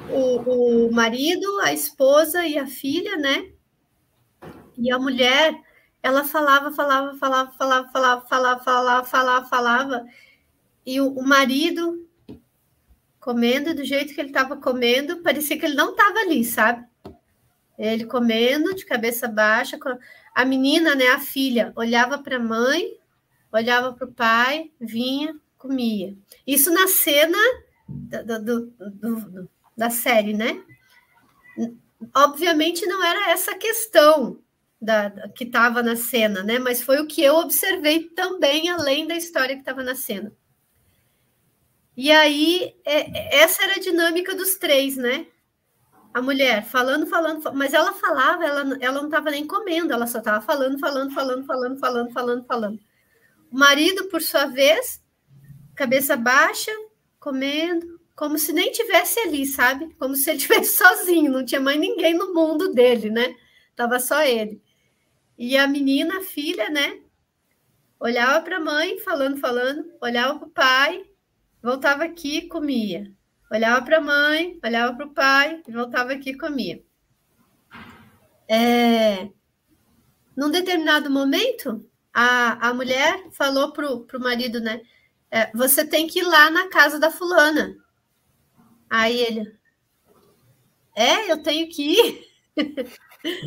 O marido, a esposa e a filha, né? E a mulher, ela falava, e o marido comendo do jeito que ele estava comendo, parecia que ele não estava ali, sabe? Ele comendo de cabeça baixa, a menina, né, a filha, olhava para a mãe, olhava para o pai, vinha, comia. Isso na cena da série, né? Obviamente não era essa questão que estava na cena, né? Mas foi o que eu observei também, além da história que estava na cena. E aí, essa era a dinâmica dos três, né? A mulher falando, mas ela falava, ela não estava nem comendo, ela só estava falando. O marido, por sua vez, cabeça baixa, comendo, como se nem tivesse ali, sabe? Como se ele estivesse sozinho, não tinha mais ninguém no mundo dele, né? Tava só ele. E a menina, a filha, né? Olhava para a mãe, falando, olhava para o pai, voltava aqui e comia. Olhava para a mãe, olhava para o pai, voltava aqui e comia. Num determinado momento, a mulher falou pro marido, né? Você tem que ir lá na casa da fulana. Aí ele, eu tenho que ir.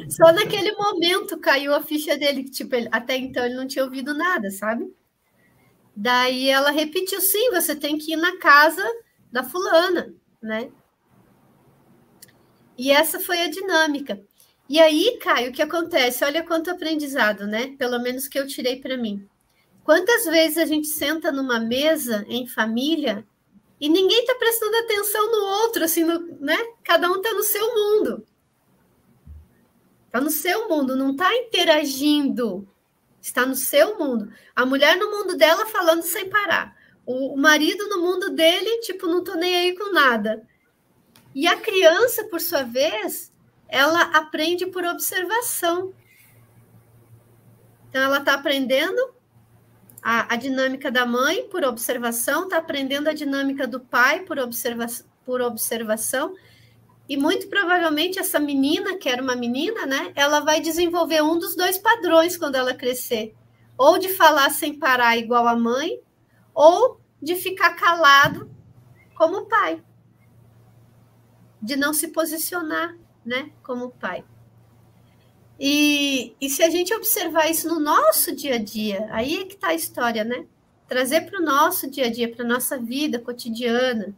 Só naquele momento caiu a ficha dele, que tipo, até então ele não tinha ouvido nada, sabe? Daí ela repetiu, sim, você tem que ir na casa da fulana, né? E essa foi a dinâmica. E aí, Caio, o que acontece? Olha quanto aprendizado, né? Pelo menos que eu tirei para mim. Quantas vezes a gente senta numa mesa em família e ninguém está prestando atenção no outro, assim, né? Cada um está no seu mundo. Está no seu mundo, não está interagindo. Está no seu mundo. A mulher no mundo dela falando sem parar. O marido no mundo dele, tipo, não estou nem aí com nada. E a criança, por sua vez, ela aprende por observação. Então, ela está aprendendo a dinâmica da mãe por observação, está aprendendo a dinâmica do pai por observação, e muito provavelmente essa menina, que era uma menina, né, ela vai desenvolver um dos dois padrões quando ela crescer, ou de falar sem parar igual a mãe, ou de ficar calado como pai, de não se posicionar, né, como pai. E se a gente observar isso no nosso dia a dia, aí é que está a história, né? Trazer para o nosso dia a dia, para a nossa vida cotidiana.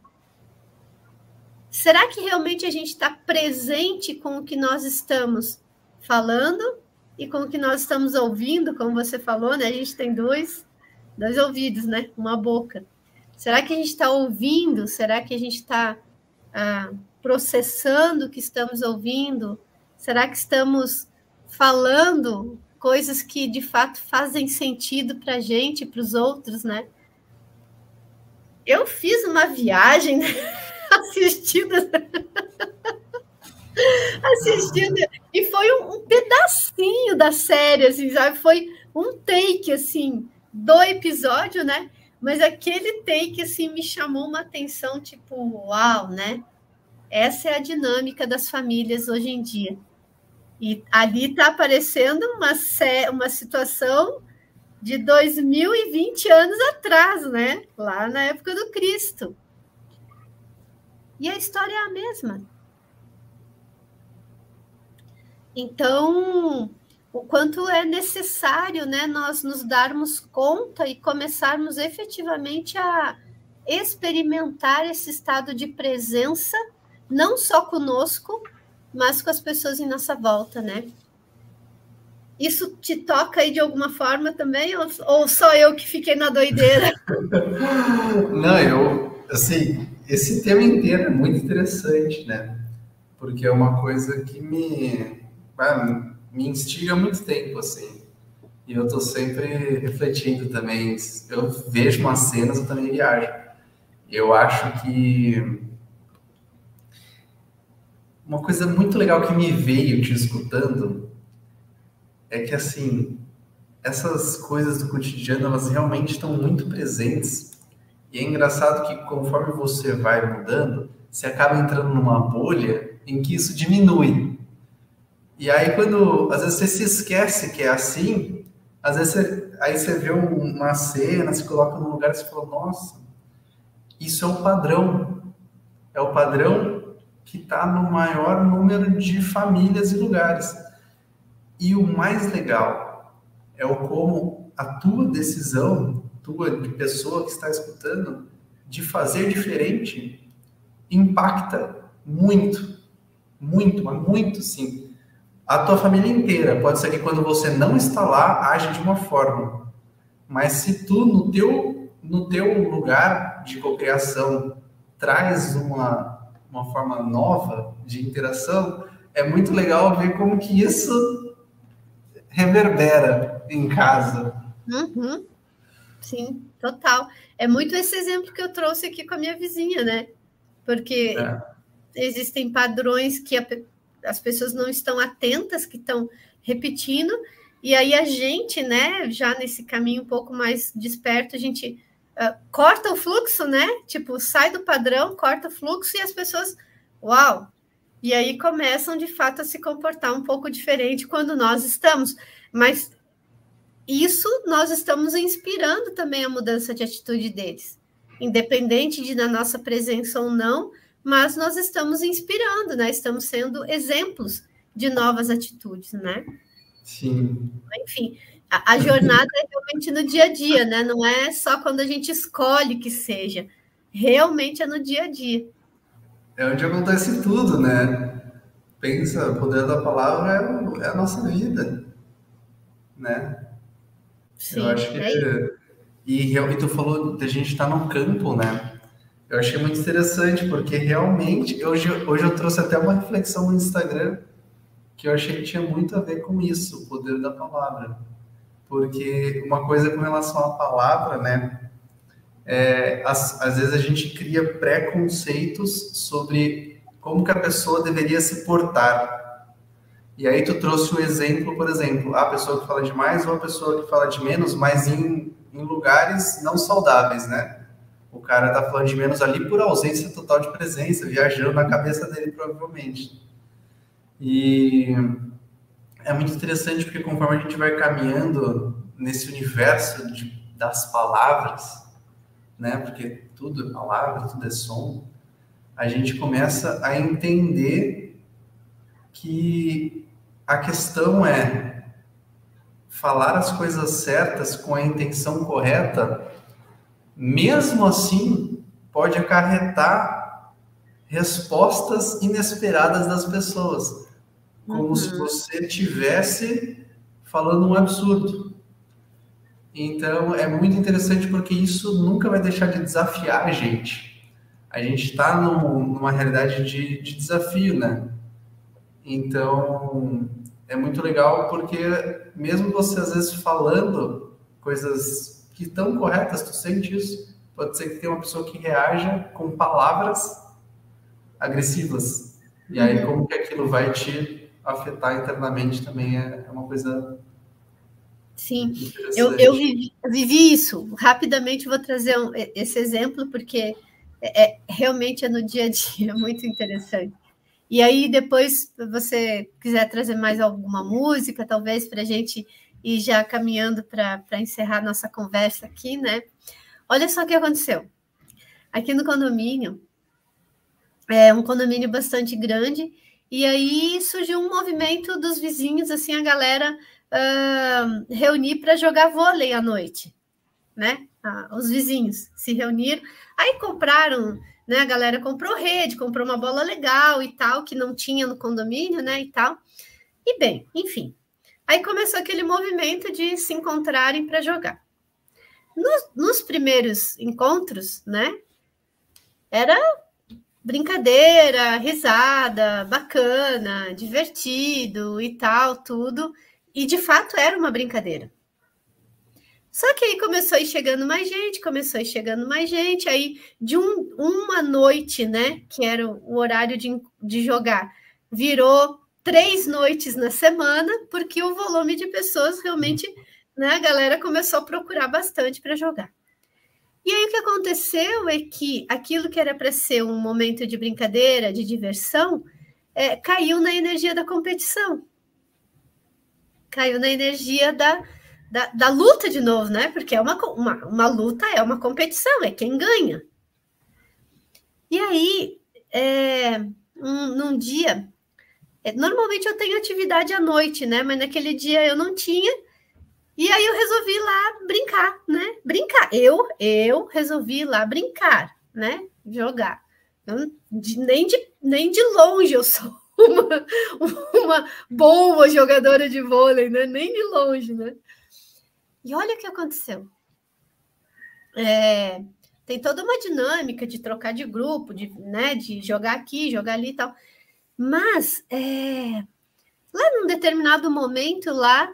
Será que realmente a gente está presente com o que nós estamos falando e com o que nós estamos ouvindo, como você falou, né? A gente tem dois ouvidos, né? Uma boca. Será que a gente está ouvindo? Será que a gente está processando o que estamos ouvindo? Será que estamos falando coisas que de fato fazem sentido para a gente, para os outros, né? Eu fiz uma viagem, né? assistindo, e foi um pedacinho da série, assim, sabe? Foi um take, assim, do episódio, né? Mas aquele take, assim, me chamou uma atenção, tipo, uau, né? Essa é a dinâmica das famílias hoje em dia. E ali está aparecendo uma situação de 2020 anos atrás, né? Lá na época do Cristo. E a história é a mesma. Então, o quanto é necessário, né, nós nos darmos conta e começarmos efetivamente a experimentar esse estado de presença, não só conosco, mas com as pessoas em nossa volta, né? Isso te toca aí de alguma forma também, ou só eu que fiquei na doideira? Não, assim, esse tema inteiro é muito interessante, né? Porque é uma coisa que me instiga há muito tempo, assim. E eu tô sempre refletindo também. Eu vejo umas cenas, eu também viajo. Eu acho que uma coisa muito legal que me veio te escutando é que, assim, essas coisas do cotidiano, elas realmente estão muito presentes. E é engraçado que conforme você vai mudando, você acaba entrando numa bolha em que isso diminui. E aí, às vezes você se esquece que é assim, às vezes aí você vê uma cena, se coloca num lugar e você fala, nossa, isso é o padrão. É o padrão que está no maior número de famílias e lugares. E o mais legal é o como a tua decisão, tua de pessoa que está escutando, de fazer diferente, impacta muito, muito, mas muito, sim. A tua família inteira. Pode ser que quando você não está lá, age de uma forma. Mas se tu, no teu lugar de cocriação, traz uma forma nova de interação, é muito legal ver como que isso reverbera em casa. Uhum. Sim, total. É muito esse exemplo que eu trouxe aqui com a minha vizinha, né? Porque existem padrões que as pessoas não estão atentas, que estão repetindo, e aí a gente, né, já nesse caminho um pouco mais desperto, a gente corta o fluxo, né? Tipo, sai do padrão, corta o fluxo, e as pessoas, uau! E aí começam, de fato, a se comportar um pouco diferente quando nós estamos. Mas isso nós estamos inspirando também a mudança de atitude deles. Independente de na nossa presença ou não, mas nós estamos inspirando, né? Estamos sendo exemplos de novas atitudes, né? Sim. Enfim, a jornada é realmente no dia a dia, né? Não é só quando a gente escolhe que seja. Realmente é no dia a dia. É onde acontece tudo, né? Pensa, o poder da palavra é a nossa vida, né? Sim, eu acho que... E tu falou de a gente estar no campo, né? Eu achei muito interessante, porque realmente, hoje eu trouxe até uma reflexão no Instagram, que eu achei que tinha muito a ver com isso, o poder da palavra. Porque uma coisa com relação à palavra, né? Às vezes a gente cria preconceitos sobre como que a pessoa deveria se portar. E aí tu trouxe o exemplo, por exemplo, a pessoa que fala demais ou a pessoa que fala de menos, mas em em lugares não saudáveis, né? O cara tá falando de menos ali por ausência total de presença, viajando na cabeça dele, provavelmente. E é muito interessante porque conforme a gente vai caminhando nesse universo das palavras, né? Porque tudo é palavra, tudo é som, a gente começa a entender que a questão é falar as coisas certas com a intenção correta, mesmo assim, pode acarretar respostas inesperadas das pessoas, como se você estivesse falando um absurdo. Então, é muito interessante porque isso nunca vai deixar de desafiar a gente. A gente está numa realidade de desafio, né? Então, é muito legal porque mesmo você, às vezes, falando coisas que estão corretas, tu sente isso, pode ser que tenha uma pessoa que reaja com palavras agressivas. E aí, como que aquilo vai te afetar internamente também é uma coisa... Sim, eu vivi isso. Rapidamente vou trazer esse exemplo, porque realmente é no dia a dia, muito interessante. E aí, depois, se você quiser trazer mais alguma música, talvez, para a gente ir já caminhando para encerrar nossa conversa aqui, né? Olha só o que aconteceu. Aqui no condomínio, é um condomínio bastante grande, e aí surgiu um movimento dos vizinhos, assim, a galera reunir para jogar vôlei à noite, né? Os vizinhos se reuniram, aí compraram, né? A galera comprou rede, comprou uma bola legal e tal, que não tinha no condomínio, né? E tal. E bem, enfim. Aí começou aquele movimento de se encontrarem para jogar. Nos primeiros encontros, né? Era brincadeira, risada, bacana, divertido e tal, tudo. E de fato era uma brincadeira. Só que aí começou a ir chegando mais gente, aí de uma noite, né, que era o horário de jogar, virou 3 noites na semana, porque o volume de pessoas realmente, né, a galera começou a procurar bastante para jogar. E aí o que aconteceu é que aquilo que era para ser um momento de brincadeira, de diversão, caiu na energia da competição. Caiu na energia da luta de novo, né? Porque uma luta é uma competição, é quem ganha. E aí, num dia, normalmente eu tenho atividade à noite, né? Mas naquele dia eu não tinha. E aí eu resolvi ir lá brincar, né? Brincar. Eu resolvi ir lá brincar, né? Jogar. Nem de longe eu sou uma boa jogadora de vôlei, né? Nem de longe, né? E olha o que aconteceu. Tem toda uma dinâmica de trocar de grupo, né, de jogar aqui, jogar ali e tal. Mas, lá num determinado momento, lá,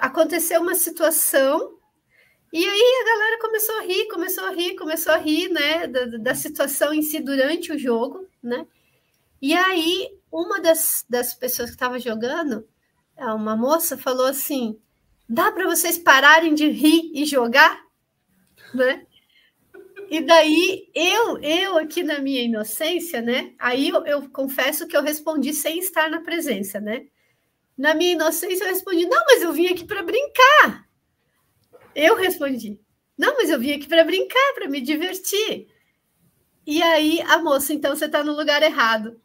aconteceu uma situação e aí a galera começou a rir, né, da situação em si durante o jogo, né? E aí, uma das pessoas que estava jogando, uma moça, falou assim: dá para vocês pararem de rir e jogar? Né? E daí, eu aqui na minha inocência, né? Aí eu confesso que eu respondi sem estar na presença, né? Na minha inocência, eu respondi: não, mas eu vim aqui para brincar. Eu respondi: não, mas eu vim aqui para brincar, para me divertir. E aí, a moça: então você está no lugar errado.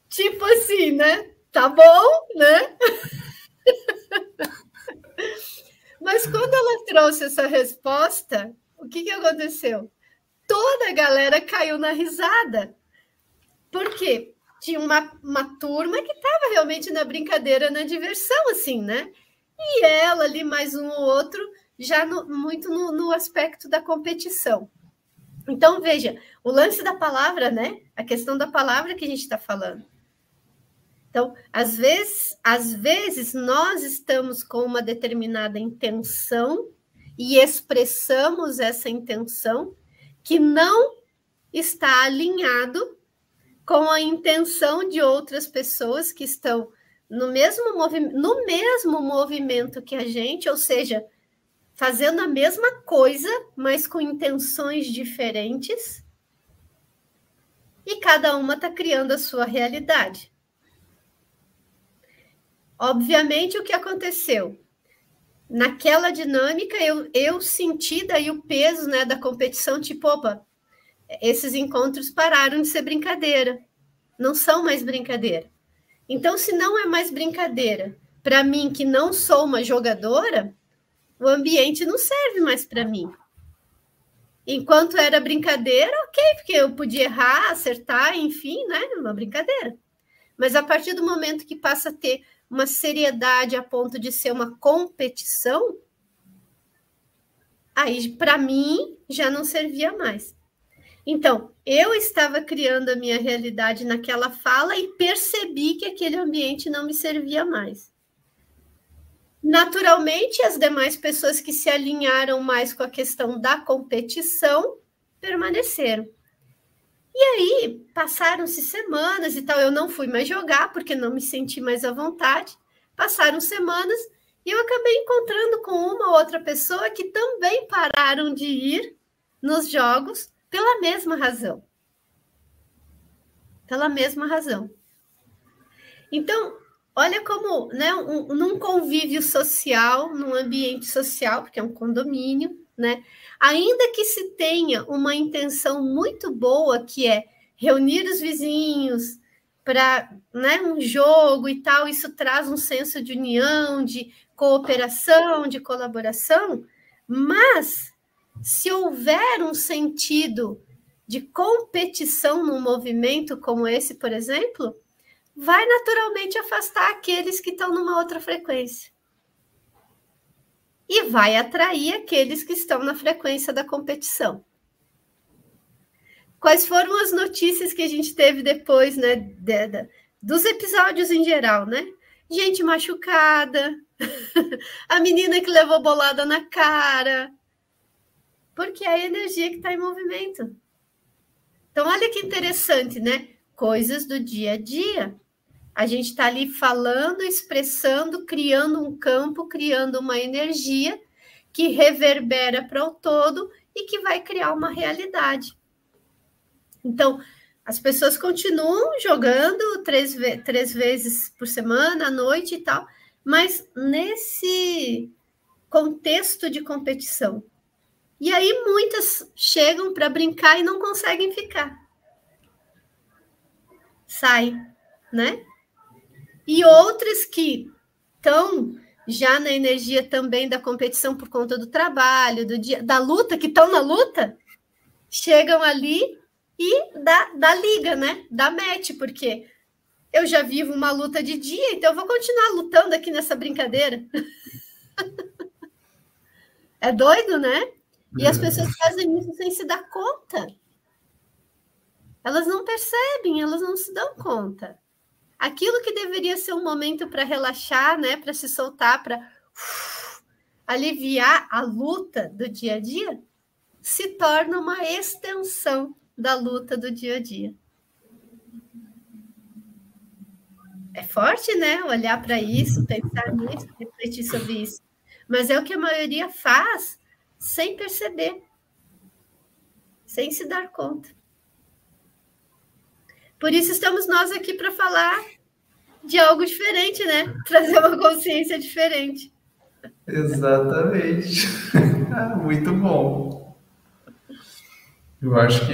Tipo assim, né? Tá bom, né? Mas quando ela trouxe essa resposta, o que aconteceu? Toda a galera caiu na risada. Por quê? Tinha uma turma que estava realmente na brincadeira, na diversão, assim, né? E ela ali, mais um ou outro, já muito no aspecto da competição. Então, veja, o lance da palavra, né? A questão da palavra que a gente está falando. Então, às vezes nós estamos com uma determinada intenção e expressamos essa intenção que não está alinhado com a intenção de outras pessoas que estão no mesmo movimento que a gente, ou seja, fazendo a mesma coisa, mas com intenções diferentes, e cada uma está criando a sua realidade. Obviamente, o que aconteceu? Naquela dinâmica, eu senti daí o peso, né, da competição, tipo, opa, esses encontros pararam de ser brincadeira, não são mais brincadeira. Então, se não é mais brincadeira, para mim, que não sou uma jogadora, o ambiente não serve mais para mim. Enquanto era brincadeira, ok, porque eu podia errar, acertar, enfim, né? Uma brincadeira. Mas a partir do momento que passa a ter uma seriedade a ponto de ser uma competição, aí, para mim, já não servia mais. Então, eu estava criando a minha realidade naquela fala e percebi que aquele ambiente não me servia mais. Naturalmente, as demais pessoas que se alinharam mais com a questão da competição permaneceram. E aí, passaram-se semanas e tal, eu não fui mais jogar, porque não me senti mais à vontade. Passaram semanas e eu acabei encontrando com uma ou outra pessoa que também pararam de ir nos jogos pela mesma razão. Pela mesma razão. Então, olha como, né, num convívio social, num ambiente social, porque é um condomínio, né, ainda que se tenha uma intenção muito boa, que é reunir os vizinhos para, né, um jogo e tal, isso traz um senso de união, de cooperação, de colaboração, mas se houver um sentido de competição num movimento como esse, por exemplo, vai naturalmente afastar aqueles que estão numa outra frequência. E vai atrair aqueles que estão na frequência da competição. Quais foram as notícias que a gente teve depois, né, dos episódios em geral, né? Gente machucada, a menina que levou bolada na cara, porque é a energia que está em movimento. Então, olha que interessante, né? Coisas do dia a dia. A gente está ali falando, expressando, criando um campo, criando uma energia que reverbera para o todo e que vai criar uma realidade. Então, as pessoas continuam jogando três vezes por semana, à noite e tal, mas nesse contexto de competição. E aí muitas chegam para brincar e não conseguem ficar. Saem, né? E outras que estão já na energia também da competição por conta do trabalho, do dia, da luta, que estão na luta, chegam ali e dá liga, né? Dá match, porque eu já vivo uma luta de dia, então eu vou continuar lutando aqui nessa brincadeira. É doido, né? E as pessoas fazem isso sem se dar conta. Elas não percebem, elas não se dão conta. Aquilo que deveria ser um momento para relaxar, né, para se soltar, para aliviar a luta do dia a dia, se torna uma extensão da luta do dia a dia. É forte, né? Olhar para isso, pensar nisso, refletir sobre isso. Mas é o que a maioria faz sem perceber, sem se dar conta. Por isso estamos nós aqui para falar de algo diferente, né? Trazer uma consciência diferente. Exatamente. Muito bom. Eu acho que...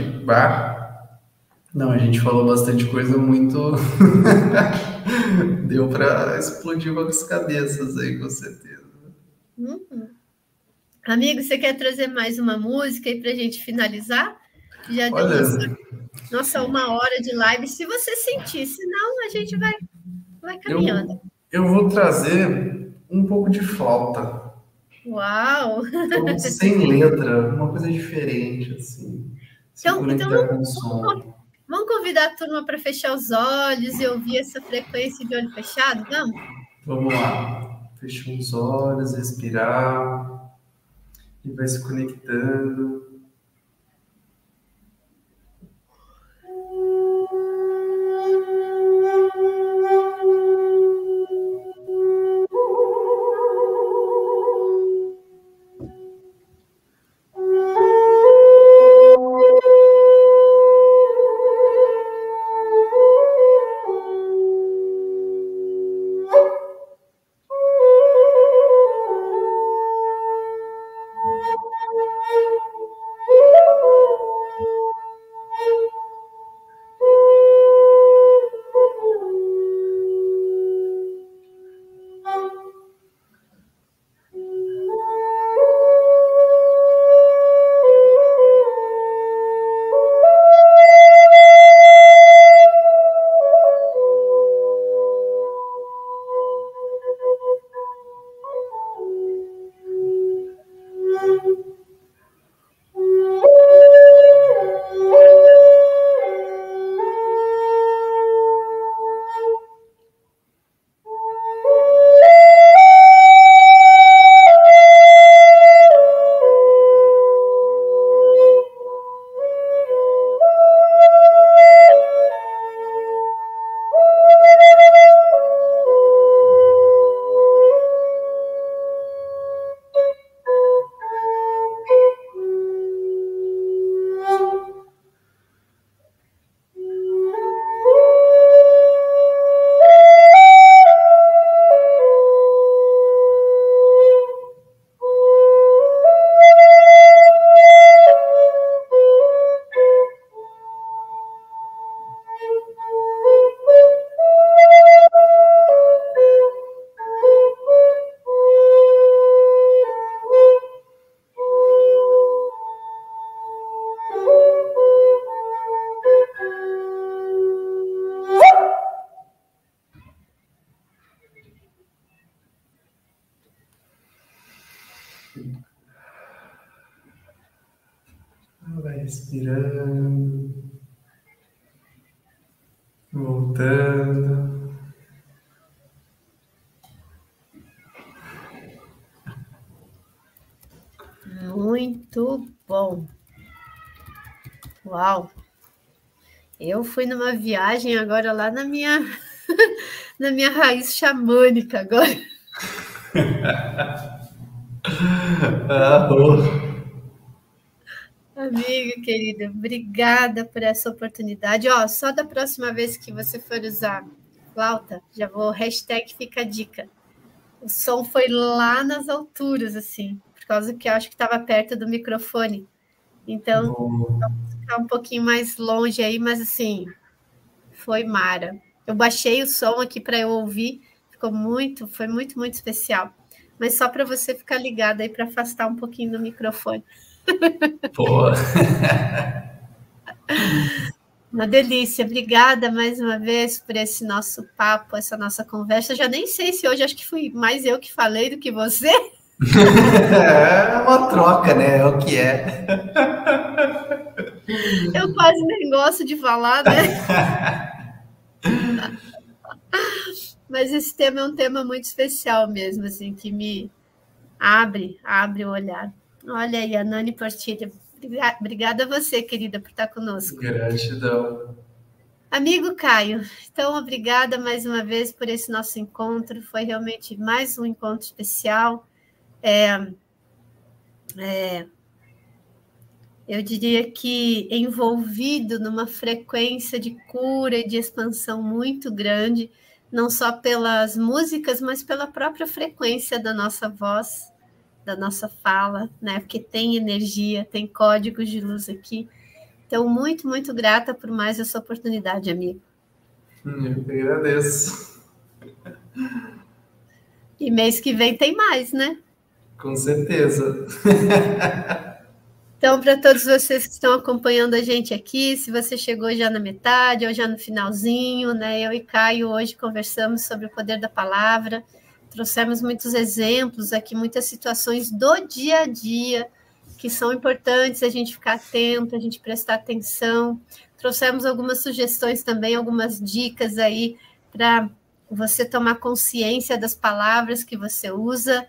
Não, a gente falou bastante coisa muito... Deu para explodir algumas cabeças aí, com certeza. Uhum. Amigo, você quer trazer mais uma música aí para a gente finalizar? Já deu nossa 1 hora de live, se você sentir, senão a gente vai caminhando. Eu vou trazer um pouco de flauta. Uau! Então, sem letra, uma coisa diferente, assim. Então vamos convidar a turma para fechar os olhos e ouvir essa frequência de olho fechado, vamos? Vamos lá. Fecha os olhos, respirar e vai se conectando. Respirando. Voltando. Muito bom. Uau! Eu fui numa viagem agora lá na minha na minha raiz xamânica agora. Amiga querida, obrigada por essa oportunidade. Ó, só da próxima vez que você for usar flauta, já vou hashtag fica a dica. O som foi lá nas alturas, assim, por causa que eu acho que estava perto do microfone. Então, vamos ficar um pouquinho mais longe aí, mas assim, foi mara. Eu baixei o som aqui para eu ouvir, foi muito, muito especial. Mas só para você ficar ligado aí para afastar um pouquinho do microfone. Pô. Uma delícia. Obrigada mais uma vez por esse nosso papo, essa nossa conversa. Eu já nem sei se hoje, acho que fui mais eu que falei do que você. É uma troca, né? É o que é. Eu quase nem gosto de falar, né? Mas esse tema é um tema muito especial mesmo, assim, que me abre o olhar. Olha aí, a Nani Portilha. Obrigada a você, querida, por estar conosco. Gratidão. Amigo Caio, então obrigada mais uma vez por esse nosso encontro. Foi realmente mais um encontro especial. Eu diria que envolvido numa frequência de cura e de expansão muito grande, não só pelas músicas, mas pela própria frequência da nossa voz, da nossa fala, né? Porque tem energia, tem códigos de luz aqui. Então, muito, muito grata por mais essa oportunidade, amigo. Eu que agradeço. E mês que vem tem mais, né? Com certeza. Então, para todos vocês que estão acompanhando a gente aqui, se você chegou já na metade ou já no finalzinho, né? Eu e Caio hoje conversamos sobre o poder da palavra, trouxemos muitos exemplos aqui, muitas situações do dia a dia que são importantes a gente ficar atento, a gente prestar atenção. Trouxemos algumas sugestões também, algumas dicas aí para você tomar consciência das palavras que você usa.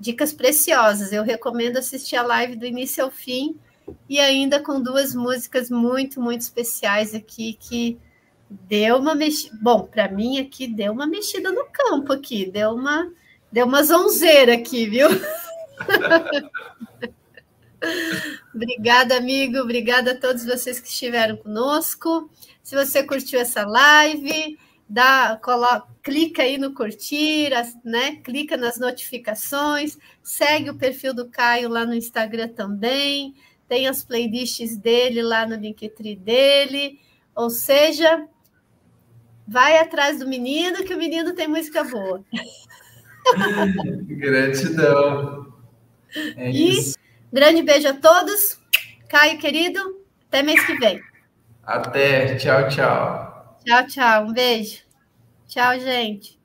Dicas preciosas. Eu recomendo assistir a live do início ao fim e ainda com duas músicas muito, muito especiais aqui que deu uma mexida. Bom, para mim aqui deu uma mexida no campo aqui, deu uma zonzeira aqui, viu? Obrigada, amigo. Obrigada a todos vocês que estiveram conosco. Se você curtiu essa live, clica aí no curtir, né? Clica nas notificações, segue o perfil do Caio lá no Instagram também, tem as playlists dele lá no Linktree dele, ou seja, vai atrás do menino, que o menino tem música boa. Gratidão. É isso. Grande beijo a todos. Caio, querido, até mês que vem. Até. Tchau, tchau. Tchau, tchau. Um beijo. Tchau, gente.